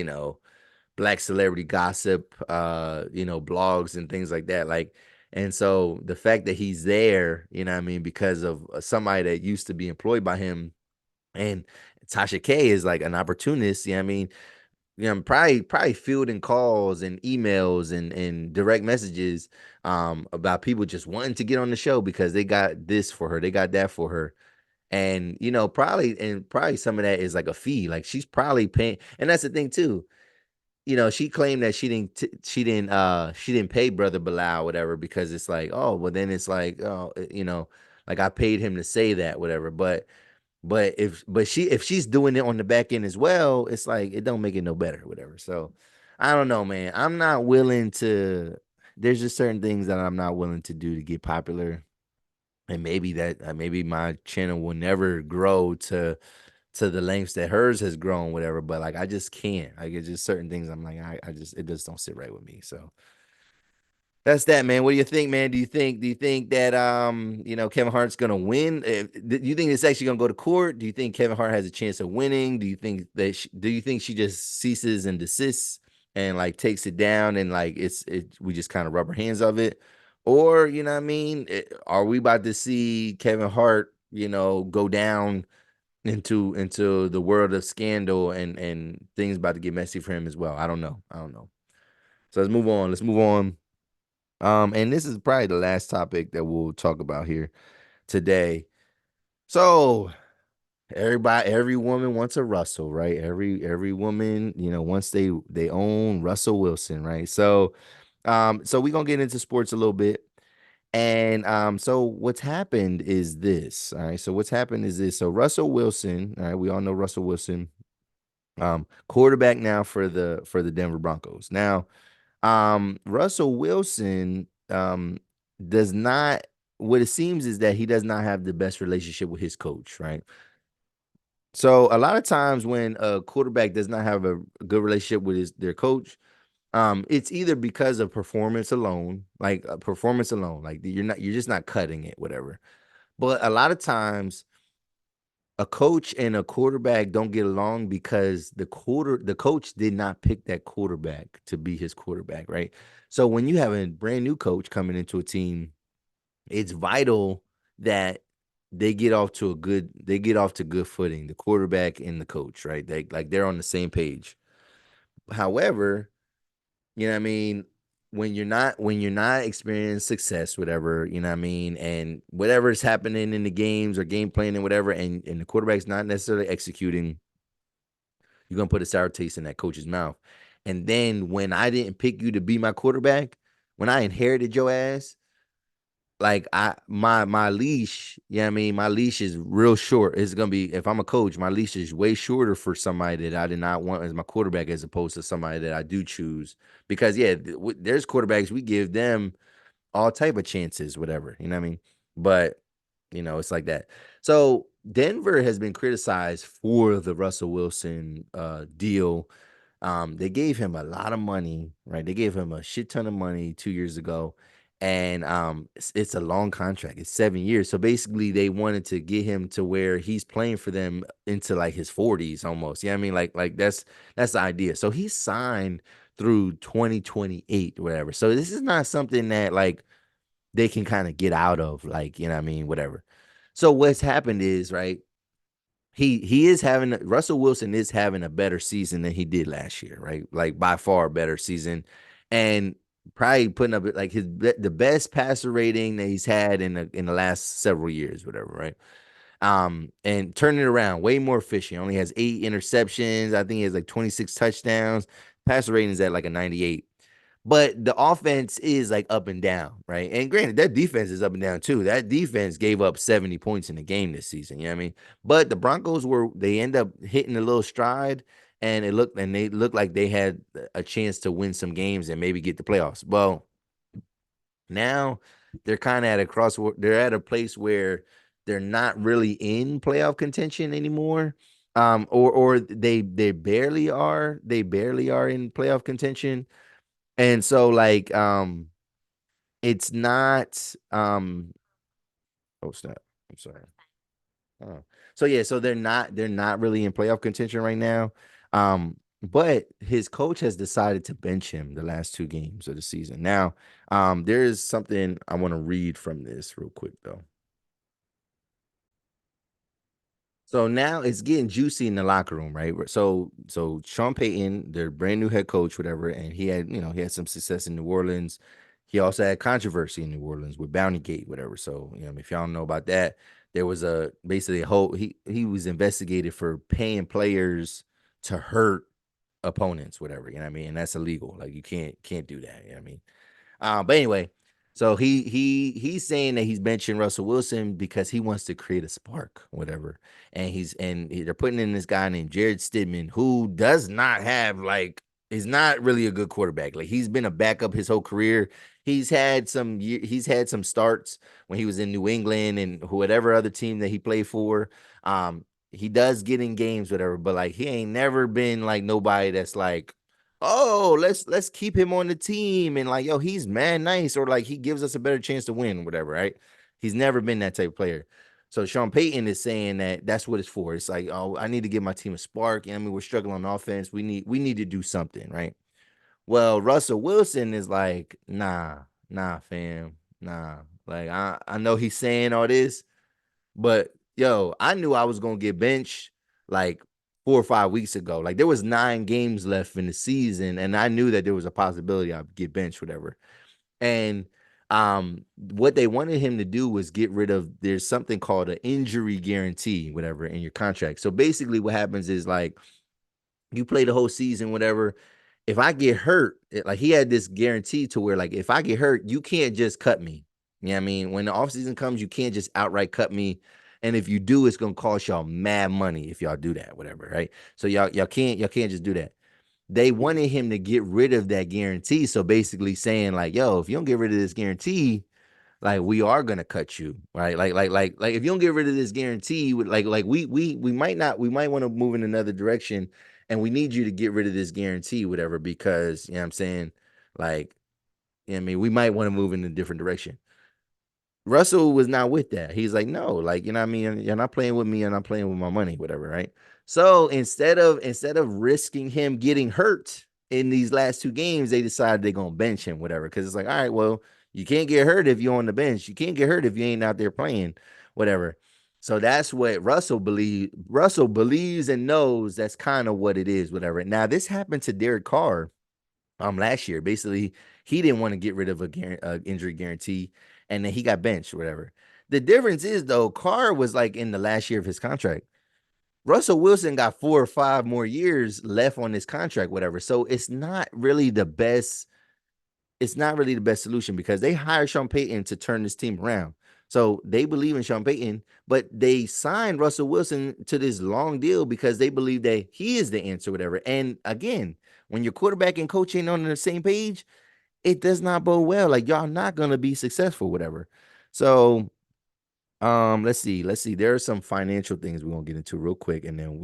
black celebrity gossip blogs and things like that, like. And so the fact that he's there, what I mean, because of somebody that used to be employed by him, and Tasha K is like an opportunist, I mean, probably fielding calls and emails and direct messages about people just wanting to get on the show because they got this for her, they got that for her. And probably some of that is like a fee, like she's probably paying. And that's the thing too, she claimed that she didn't pay brother Bilal whatever, because it's like, oh, well, then it's like, oh, like I paid him to say that whatever. But if she's doing it on the back end as well, it's like it don't make it no better whatever. So I don't know, man. I'm not willing to. There's just certain things that I'm not willing to do to get popular, and maybe my channel will never grow to the lengths that hers has grown, whatever. But like I just can't. Like it's just certain things I'm like, I just it just don't sit right with me. So that's that, man. What do you think, man? Do you think that Kevin Hart's gonna win? Do you think it's actually gonna go to court? Do you think Kevin Hart has a chance of winning? Do you think she just ceases and desists and like takes it down, and like we just kind of rubber hands of it? Or, you know what I mean? Are we about to see Kevin Hart, go down into the world of scandal, and things about to get messy for him as well? I don't know. I don't know. So let's move on. Let's move on. And this is probably the last topic that we'll talk about here today. So every woman wants a Russell, right? Every woman, wants they own Russell Wilson, right? So we're gonna get into sports a little bit. And so what's happened is this. All right. So what's happened is this. So Russell Wilson, all right, we all know Russell Wilson, quarterback now for the Denver Broncos. Now, Russell Wilson does not, what it seems is that he does not have the best relationship with his coach, right? So a lot of times when a quarterback does not have a good relationship with their coach, it's either because of performance alone, like performance alone, like you're just not cutting it, whatever. But a lot of times a coach and a quarterback don't get along because the coach did not pick that quarterback to be his quarterback, right? So when you have a brand new coach coming into a team, it's vital that they get off to good footing, the quarterback and the coach, right? They're on the same page. However, you know what I mean, when you're not experiencing success, whatever, you know what I mean, and whatever's happening in the games or game planning, whatever, and the quarterback's not necessarily executing, you're gonna put a sour taste in that coach's mouth. And then when I didn't pick you to be my quarterback, when I inherited your ass, like my leash, you know what I mean? My leash is real short. It's gonna be, if I'm a coach, my leash is way shorter for somebody that I did not want as my quarterback, as opposed to somebody that I do choose. Because yeah, there's quarterbacks we give them all type of chances, whatever. You know what I mean? But it's like that. So Denver has been criticized for the Russell Wilson deal. They gave him a lot of money, right? They gave him a shit ton of money 2 years ago. And it's a long contract. It's 7 years. So basically they wanted to get him to where he's playing for them into like his 40s almost. Yeah, I mean, like that's the idea. So he signed through 2028, whatever. So this is not something that like they can kind of get out of, like, you know what I mean, whatever. So what's happened is, right, he is having, Russell Wilson is having a better season than he did last year, right? Like by far a better season, and probably putting up like the best passer rating that he's had in the last several years, whatever, right? And turning it around, way more efficient. Only has 8 interceptions. I think he has like 26 touchdowns. Passer rating is at like a 98. But the offense is like up and down, right? And granted, that defense is up and down too. That defense gave up 70 points in the game this season. You know what I mean? But the Broncos they end up hitting a little stride, and they looked like they had a chance to win some games and maybe get the playoffs. Well, now they're kind of at a crossroad. They're at a place where they're not really in playoff contention anymore. Or they barely are. They barely are in playoff contention. And so like it's not oh snap. I'm sorry. So yeah, so they're not really in playoff contention right now. But his coach has decided to bench him the last 2 games of the season. Now, there is something I want to read from this real quick though. So now it's getting juicy in the locker room, right? So Sean Payton, their brand new head coach, whatever, and he had some success in New Orleans. He also had controversy in New Orleans with Bounty Gate, whatever. So, if y'all don't know about that, there was basically a whole, he was investigated for paying players to hurt opponents, whatever. You know what I mean? And that's illegal. Like you can't do that. You know what I mean? But anyway, so he's saying that he's benching Russell Wilson because he wants to create a spark, whatever. And they're putting in this guy named Jared Stidham, who does not have like he's not really a good quarterback. Like he's been a backup his whole career. He's had some starts when he was in New England and whatever other team that he played for. He does get in games, whatever, but like he ain't never been like nobody that's like, oh, let's keep him on the team and like, yo, he's man nice, or like he gives us a better chance to win, whatever, right? He's never been that type of player. So Sean Payton is saying that that's what it's for. It's like, oh, I need to give my team a spark. I mean, we're struggling on offense. We need to do something, right? Well, Russell Wilson is like, nah, fam, nah. Like I know he's saying all this, but yo, I knew I was gonna get benched like 4 or 5 weeks ago. Like there was 9 games left in the season, and I knew that there was a possibility I'd get benched, whatever. And what they wanted him to do was get rid of there's something called an injury guarantee, whatever, in your contract. So basically, what happens is like you play the whole season, whatever. If I get hurt, like he had this guarantee to where like if I get hurt, you can't just cut me. You know what I mean? When the offseason comes, you can't just outright cut me. And if you do, it's gonna cost y'all mad money if y'all do that, whatever, right? So y'all can't just do that. They wanted him to get rid of that guarantee. So basically saying, like, yo, if you don't get rid of this guarantee, like we are gonna cut you, right? Like if you don't get rid of this guarantee, like we might not, we might want to move in another direction, and we need you to get rid of this guarantee, whatever, because you know what I'm saying, like, I mean, we might want to move in a different direction. Russell was not with that. He's like, no, like, you know what I mean? You're not playing with me, and I'm playing with my money, whatever, right? So instead of risking him getting hurt in these last 2 games, they decided they're gonna bench him, whatever. Cause it's like, all right, well, you can't get hurt if you're on the bench. You can't get hurt if you ain't out there playing, whatever. So that's what Russell believes and knows that's kind of what it is, whatever. Now, this happened to Derek Carr last year. Basically, he didn't want to get rid of a injury guarantee, and then he got benched, or whatever. The difference is though, Carr was like in the last year of his contract. Russell Wilson got 4 or 5 more years left on his contract, whatever. So it's not really the best solution because they hired Sean Payton to turn this team around. So they believe in Sean Payton, but they signed Russell Wilson to this long deal because they believe that he is the answer, whatever. And again, when your quarterback and coach ain't on the same page, it does not bode well. Like y'all not gonna be successful, whatever. So let's see. There are some financial things we're gonna get into real quick, and then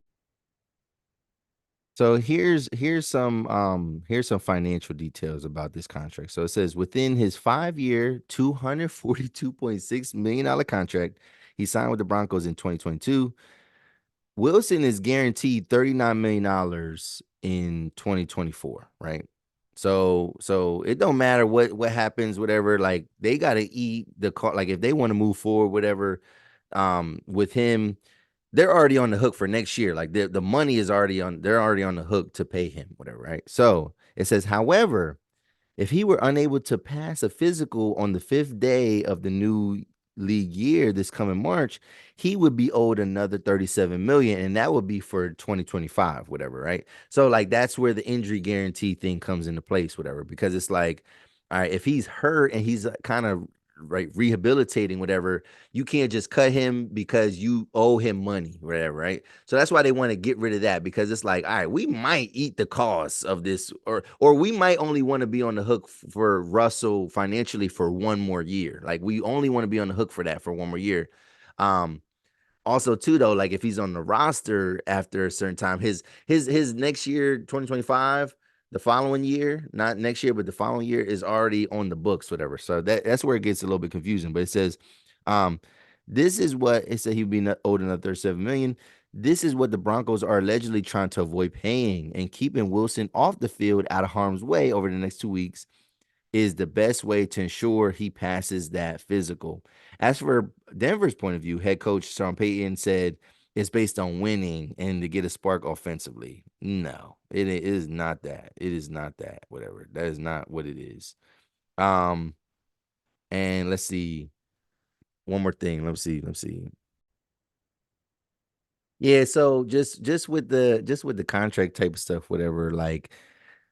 so here's some financial details about this contract. So it says within his 5-year, $242.6 million contract he signed with the Broncos in 2022, Wilson is guaranteed $39 million in 2024, right? So it don't matter what happens, whatever. Like they gotta eat the car. Like if they want to move forward, whatever, with him, they're already on the hook for next year. Like the money is already on, they're already on the hook to pay him, whatever, right? So it says, however, if he were unable to pass a physical on the 5th day of the new league year this coming March, he would be owed another 37 million, and that would be for 2025, whatever, right? So like that's where the injury guarantee thing comes into place, whatever, because it's like, all right, if he's hurt and he's kind of right rehabilitating, whatever, you can't just cut him because you owe him money, whatever, right? So that's why they want to get rid of that, because it's like, all right, we might eat the costs of this, or we might only want to be on the hook for Russell financially for 1 more year. Like we only want to be on the hook for that for 1 more year. Um, Also, too, though, like if he's on the roster after a certain time, his next year, 2025, the following year, not next year, but the following year is already on the books, whatever. So that's where it gets a little bit confusing. But it says, um, this is what it said he'd be owed another 37 million. This is what the Broncos are allegedly trying to avoid paying, and keeping Wilson off the field out of harm's way over the next 2 weeks is the best way to ensure he passes that physical. As for Denver's point of view, head coach Sean Payton said it's based on winning and to get a spark offensively. No, it is not that. It is not that. Whatever. That is not what it is. Um, and let's see. One more thing. Let's see. Yeah, so just with the contract type of stuff, whatever, like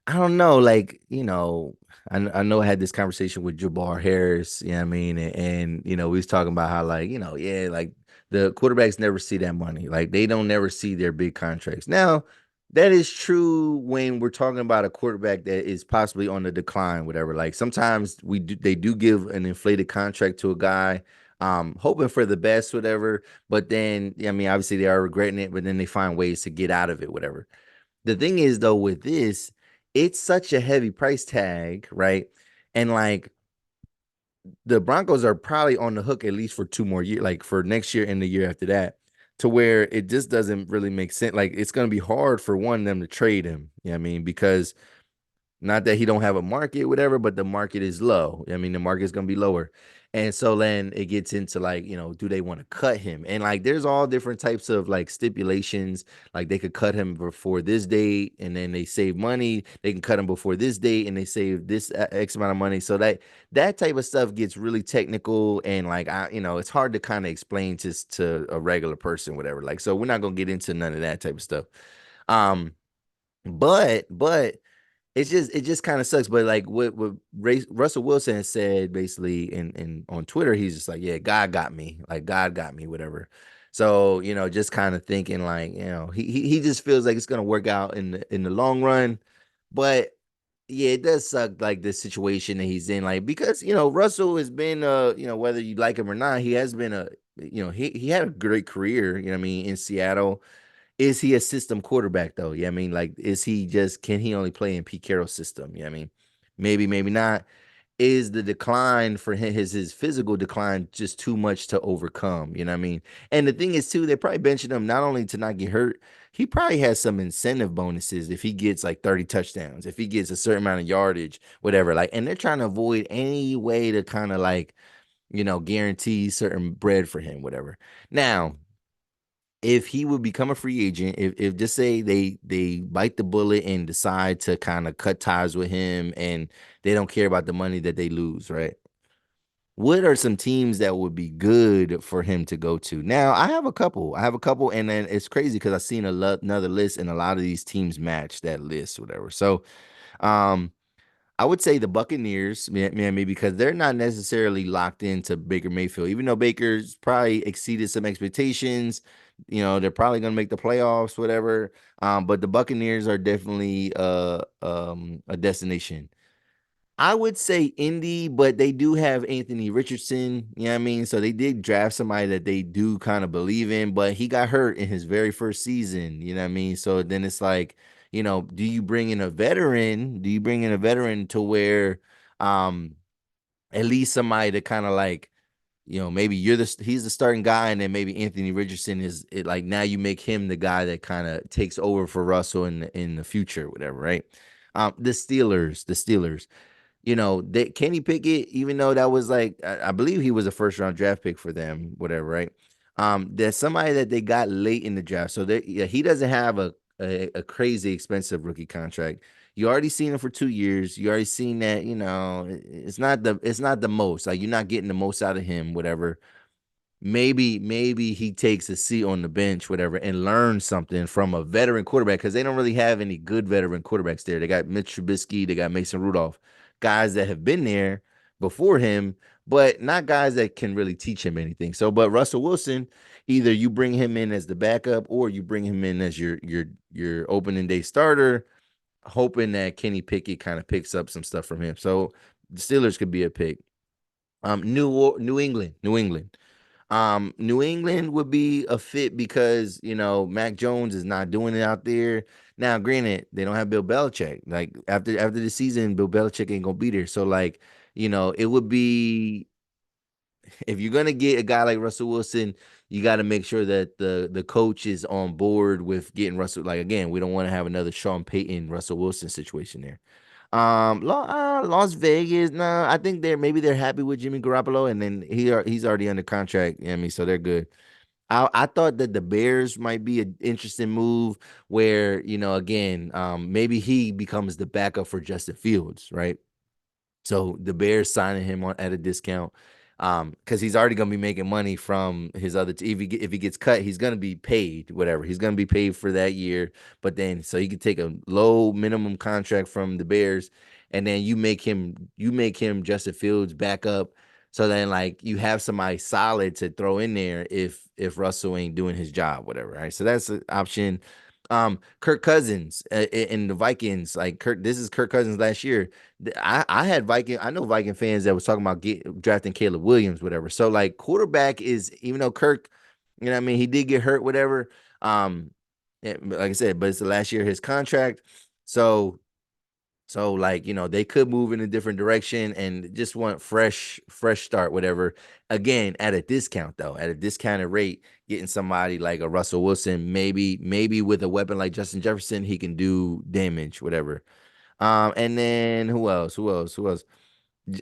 I don't know, like, I know I had this conversation with Jabbar Harris, you know what I mean? We was talking about how, like, yeah, like the quarterbacks never see that money. Like they don't never see their big contracts. Now, that is true when we're talking about a quarterback that is possibly on the decline, whatever. Like sometimes they do give an inflated contract to a guy, hoping for the best, whatever. But then, I mean, obviously they are regretting it, but then they find ways to get out of it, whatever. The thing is though with this, it's such a heavy price tag, right? And like the Broncos are probably on the hook at least for 2 more years, like for next year and the year after that, to where it just doesn't really make sense. Like it's gonna be hard for one of them to trade him. You know what I mean? Because not that he don't have a market, whatever, but the market is low. I mean, the market's gonna be lower. And so then it gets into like, do they want to cut him? And like there's all different types of like stipulations. Like they could cut him before this date and then they save money. They can cut him before this date and they save this X amount of money. So that type of stuff gets really technical and like it's hard to kind of explain to a regular person, whatever. Like, so we're not gonna get into none of that type of stuff. Um, but it just kind of sucks. But like what Russell Wilson has said basically in on Twitter, he's just like, yeah, God got me, like God got me, whatever. So just kind of thinking like, he just feels like it's gonna work out in the long run. But yeah, it does suck like the situation that he's in, like because Russell has been whether you like him or not, he has been he had a great career, what I mean, in Seattle. Is he a system quarterback though? Yeah, I mean, like, is he just can he only play in Pete Carroll's system? Yeah, I mean, maybe, maybe not. Is the decline for him his physical decline just too much to overcome? You know what I mean? And the thing is too, they're probably benching him not only to not get hurt, he probably has some incentive bonuses if he gets like 30 touchdowns, if he gets a certain amount of yardage, whatever. Like, and they're trying to avoid any way to kind of like, guarantee certain bread for him, whatever. Now, if he would become a free agent, if just say they bite the bullet and decide to kind of cut ties with him and they don't care about the money that they lose, right? What are some teams that would be good for him to go to? Now, I have a couple. And then it's crazy because I've seen another list, and a lot of these teams match that list, whatever. So, um, I would say the Buccaneers, maybe because they're not necessarily locked into Baker Mayfield, even though Baker's probably exceeded some expectations. They're probably going to make the playoffs, whatever. But the Buccaneers are definitely a destination. I would say Indy, but they do have Anthony Richardson. You know what I mean? So they did draft somebody that they do kind of believe in, but he got hurt in his very first season. You know what I mean? So then it's like, do you bring in a veteran? Do you bring in a veteran to where um at least somebody to kind of like, maybe he's the starting guy, and then maybe Anthony Richardson is it like now you make him the guy that kind of takes over for Russell in the future, whatever, right? The Steelers, Kenny Pickett, even though that was like, I believe he was a first round draft pick for them, whatever, right? There's somebody that they got late in the draft, so yeah, he doesn't have a crazy expensive rookie contract. You already seen him for 2 years. You already seen that, it's not the most, like you're not getting the most out of him, whatever. Maybe he takes a seat on the bench, whatever, and learns something from a veteran quarterback because they don't really have any good veteran quarterbacks there. They got Mitch Trubisky, they got Mason Rudolph, guys that have been there before him, but not guys that can really teach him anything. So, but Russell Wilson, either you bring him in as the backup or you bring him in as your opening day starter, hoping that Kenny Pickett kind of picks up some stuff from him. So the Steelers could be a pick. New England. New England would be a fit because Mac Jones is not doing it out there. Now, granted, they don't have Bill Belichick. Like after the season, Bill Belichick ain't gonna be there. So like, it would be if you're gonna get a guy like Russell Wilson, you got to make sure that the coach is on board with getting Russell. Like again, we don't want to have another Sean Payton Russell Wilson situation there. Las Vegas, nah, I think they're happy with Jimmy Garoppolo, and then he's already under contract. I mean, so they're good. I thought that the Bears might be an interesting move where, again, maybe he becomes the backup for Justin Fields, right? So the Bears signing him on at a discount. Because he's already gonna be making money from his other. If he gets cut, he's gonna be paid whatever. He's gonna be paid for that year. But then, so he could take a low minimum contract from the Bears, and then you make him Justin Fields backup. So then, like, you have somebody solid to throw in there if Russell ain't doing his job, whatever. Right. So that's an option. Kirk Cousins in the Vikings, like this is Kirk Cousins last year. I had Viking. I know Viking fans that was talking about drafting Caleb Williams, whatever. So like quarterback is, even though Kirk, you know what I mean, he did get hurt, whatever. Like I said, but it's the last year of his contract. So like, they could move in a different direction and just want fresh start, whatever. Again, at a discount though, at a discounted rate, getting somebody like a Russell Wilson, maybe with a weapon like Justin Jefferson, he can do damage, whatever. And then who else? Who else?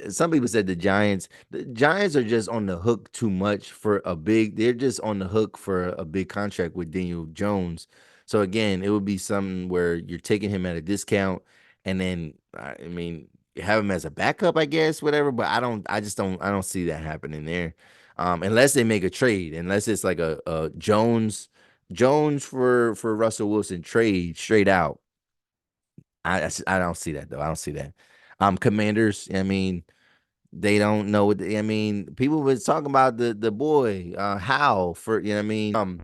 Some people said the Giants. The Giants are just on the hook too much for a big. They're just on the hook for a big contract with Daniel Jones. So again, it would be something where you're taking him at a discount, and then I mean, have him as a backup, I guess, whatever. But I don't see that happening there, unless they make a trade, unless it's like a Jones for Russell Wilson trade straight out. I don't see that though. I don't see that. Commanders. I mean, they don't know what. I mean, people was talking about the boy How for, you know what I mean.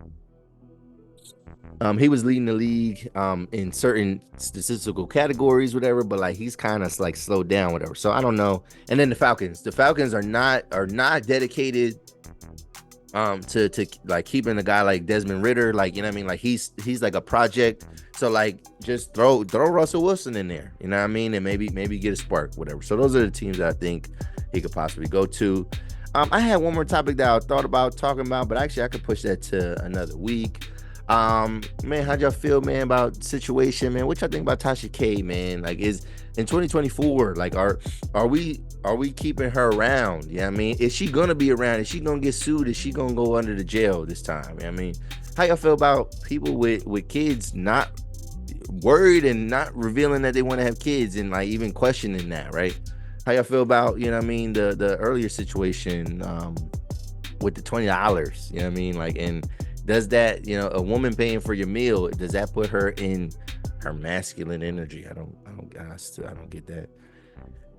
He was leading the league in certain statistical categories, whatever. But like he's kind of like slowed down, whatever. So I don't know. And then the Falcons. The Falcons are not dedicated to like keeping a guy like Desmond Ritter, like, you know what I mean, like he's like a project. So like just throw Russell Wilson in there, you know what I mean, and maybe get a spark, whatever. So those are the teams that I think he could possibly go to. I had one more topic that I thought about talking about, but actually I could push that to another week. Man, how'd y'all feel, man, about situation, man? What y'all think about Tasha K, man? Like, is in 2024, like, are we keeping her around? Yeah, I mean, is she gonna be around? Is she gonna get sued? Is she gonna go under the jail this time? I mean, how y'all feel about people with kids not worried and not revealing that they want to have kids, and like even questioning that, right? How y'all feel about, you know what I mean, the earlier situation with the $20, you know what I mean, like, and does that, a woman paying for your meal, does that put her in her masculine energy? I don't get that.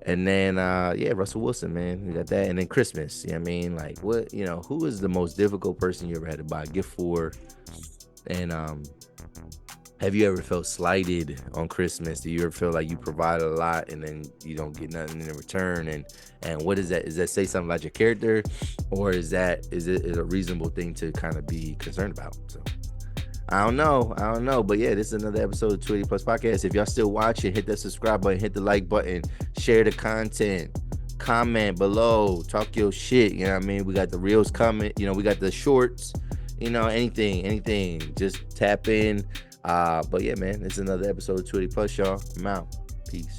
And then yeah, Russell Wilson, man, we got that. And then Christmas, you know what I mean, like, what, who is the most difficult person you ever had to buy a gift for? And have you ever felt slighted on Christmas? Do you ever feel like you provide a lot and then you don't get nothing in return? And what is that? Is that say something about your character, or is it a reasonable thing to kind of be concerned about? So I don't know. But yeah, this is another episode of 280 Plus Podcast. If y'all still watching, hit that subscribe button, hit the like button, share the content, comment below, talk your shit. You know what I mean? We got the reels coming. We got the shorts. Anything. Just tap in. But yeah, man, it's another episode of 280 Plus, y'all. I'm out. Peace.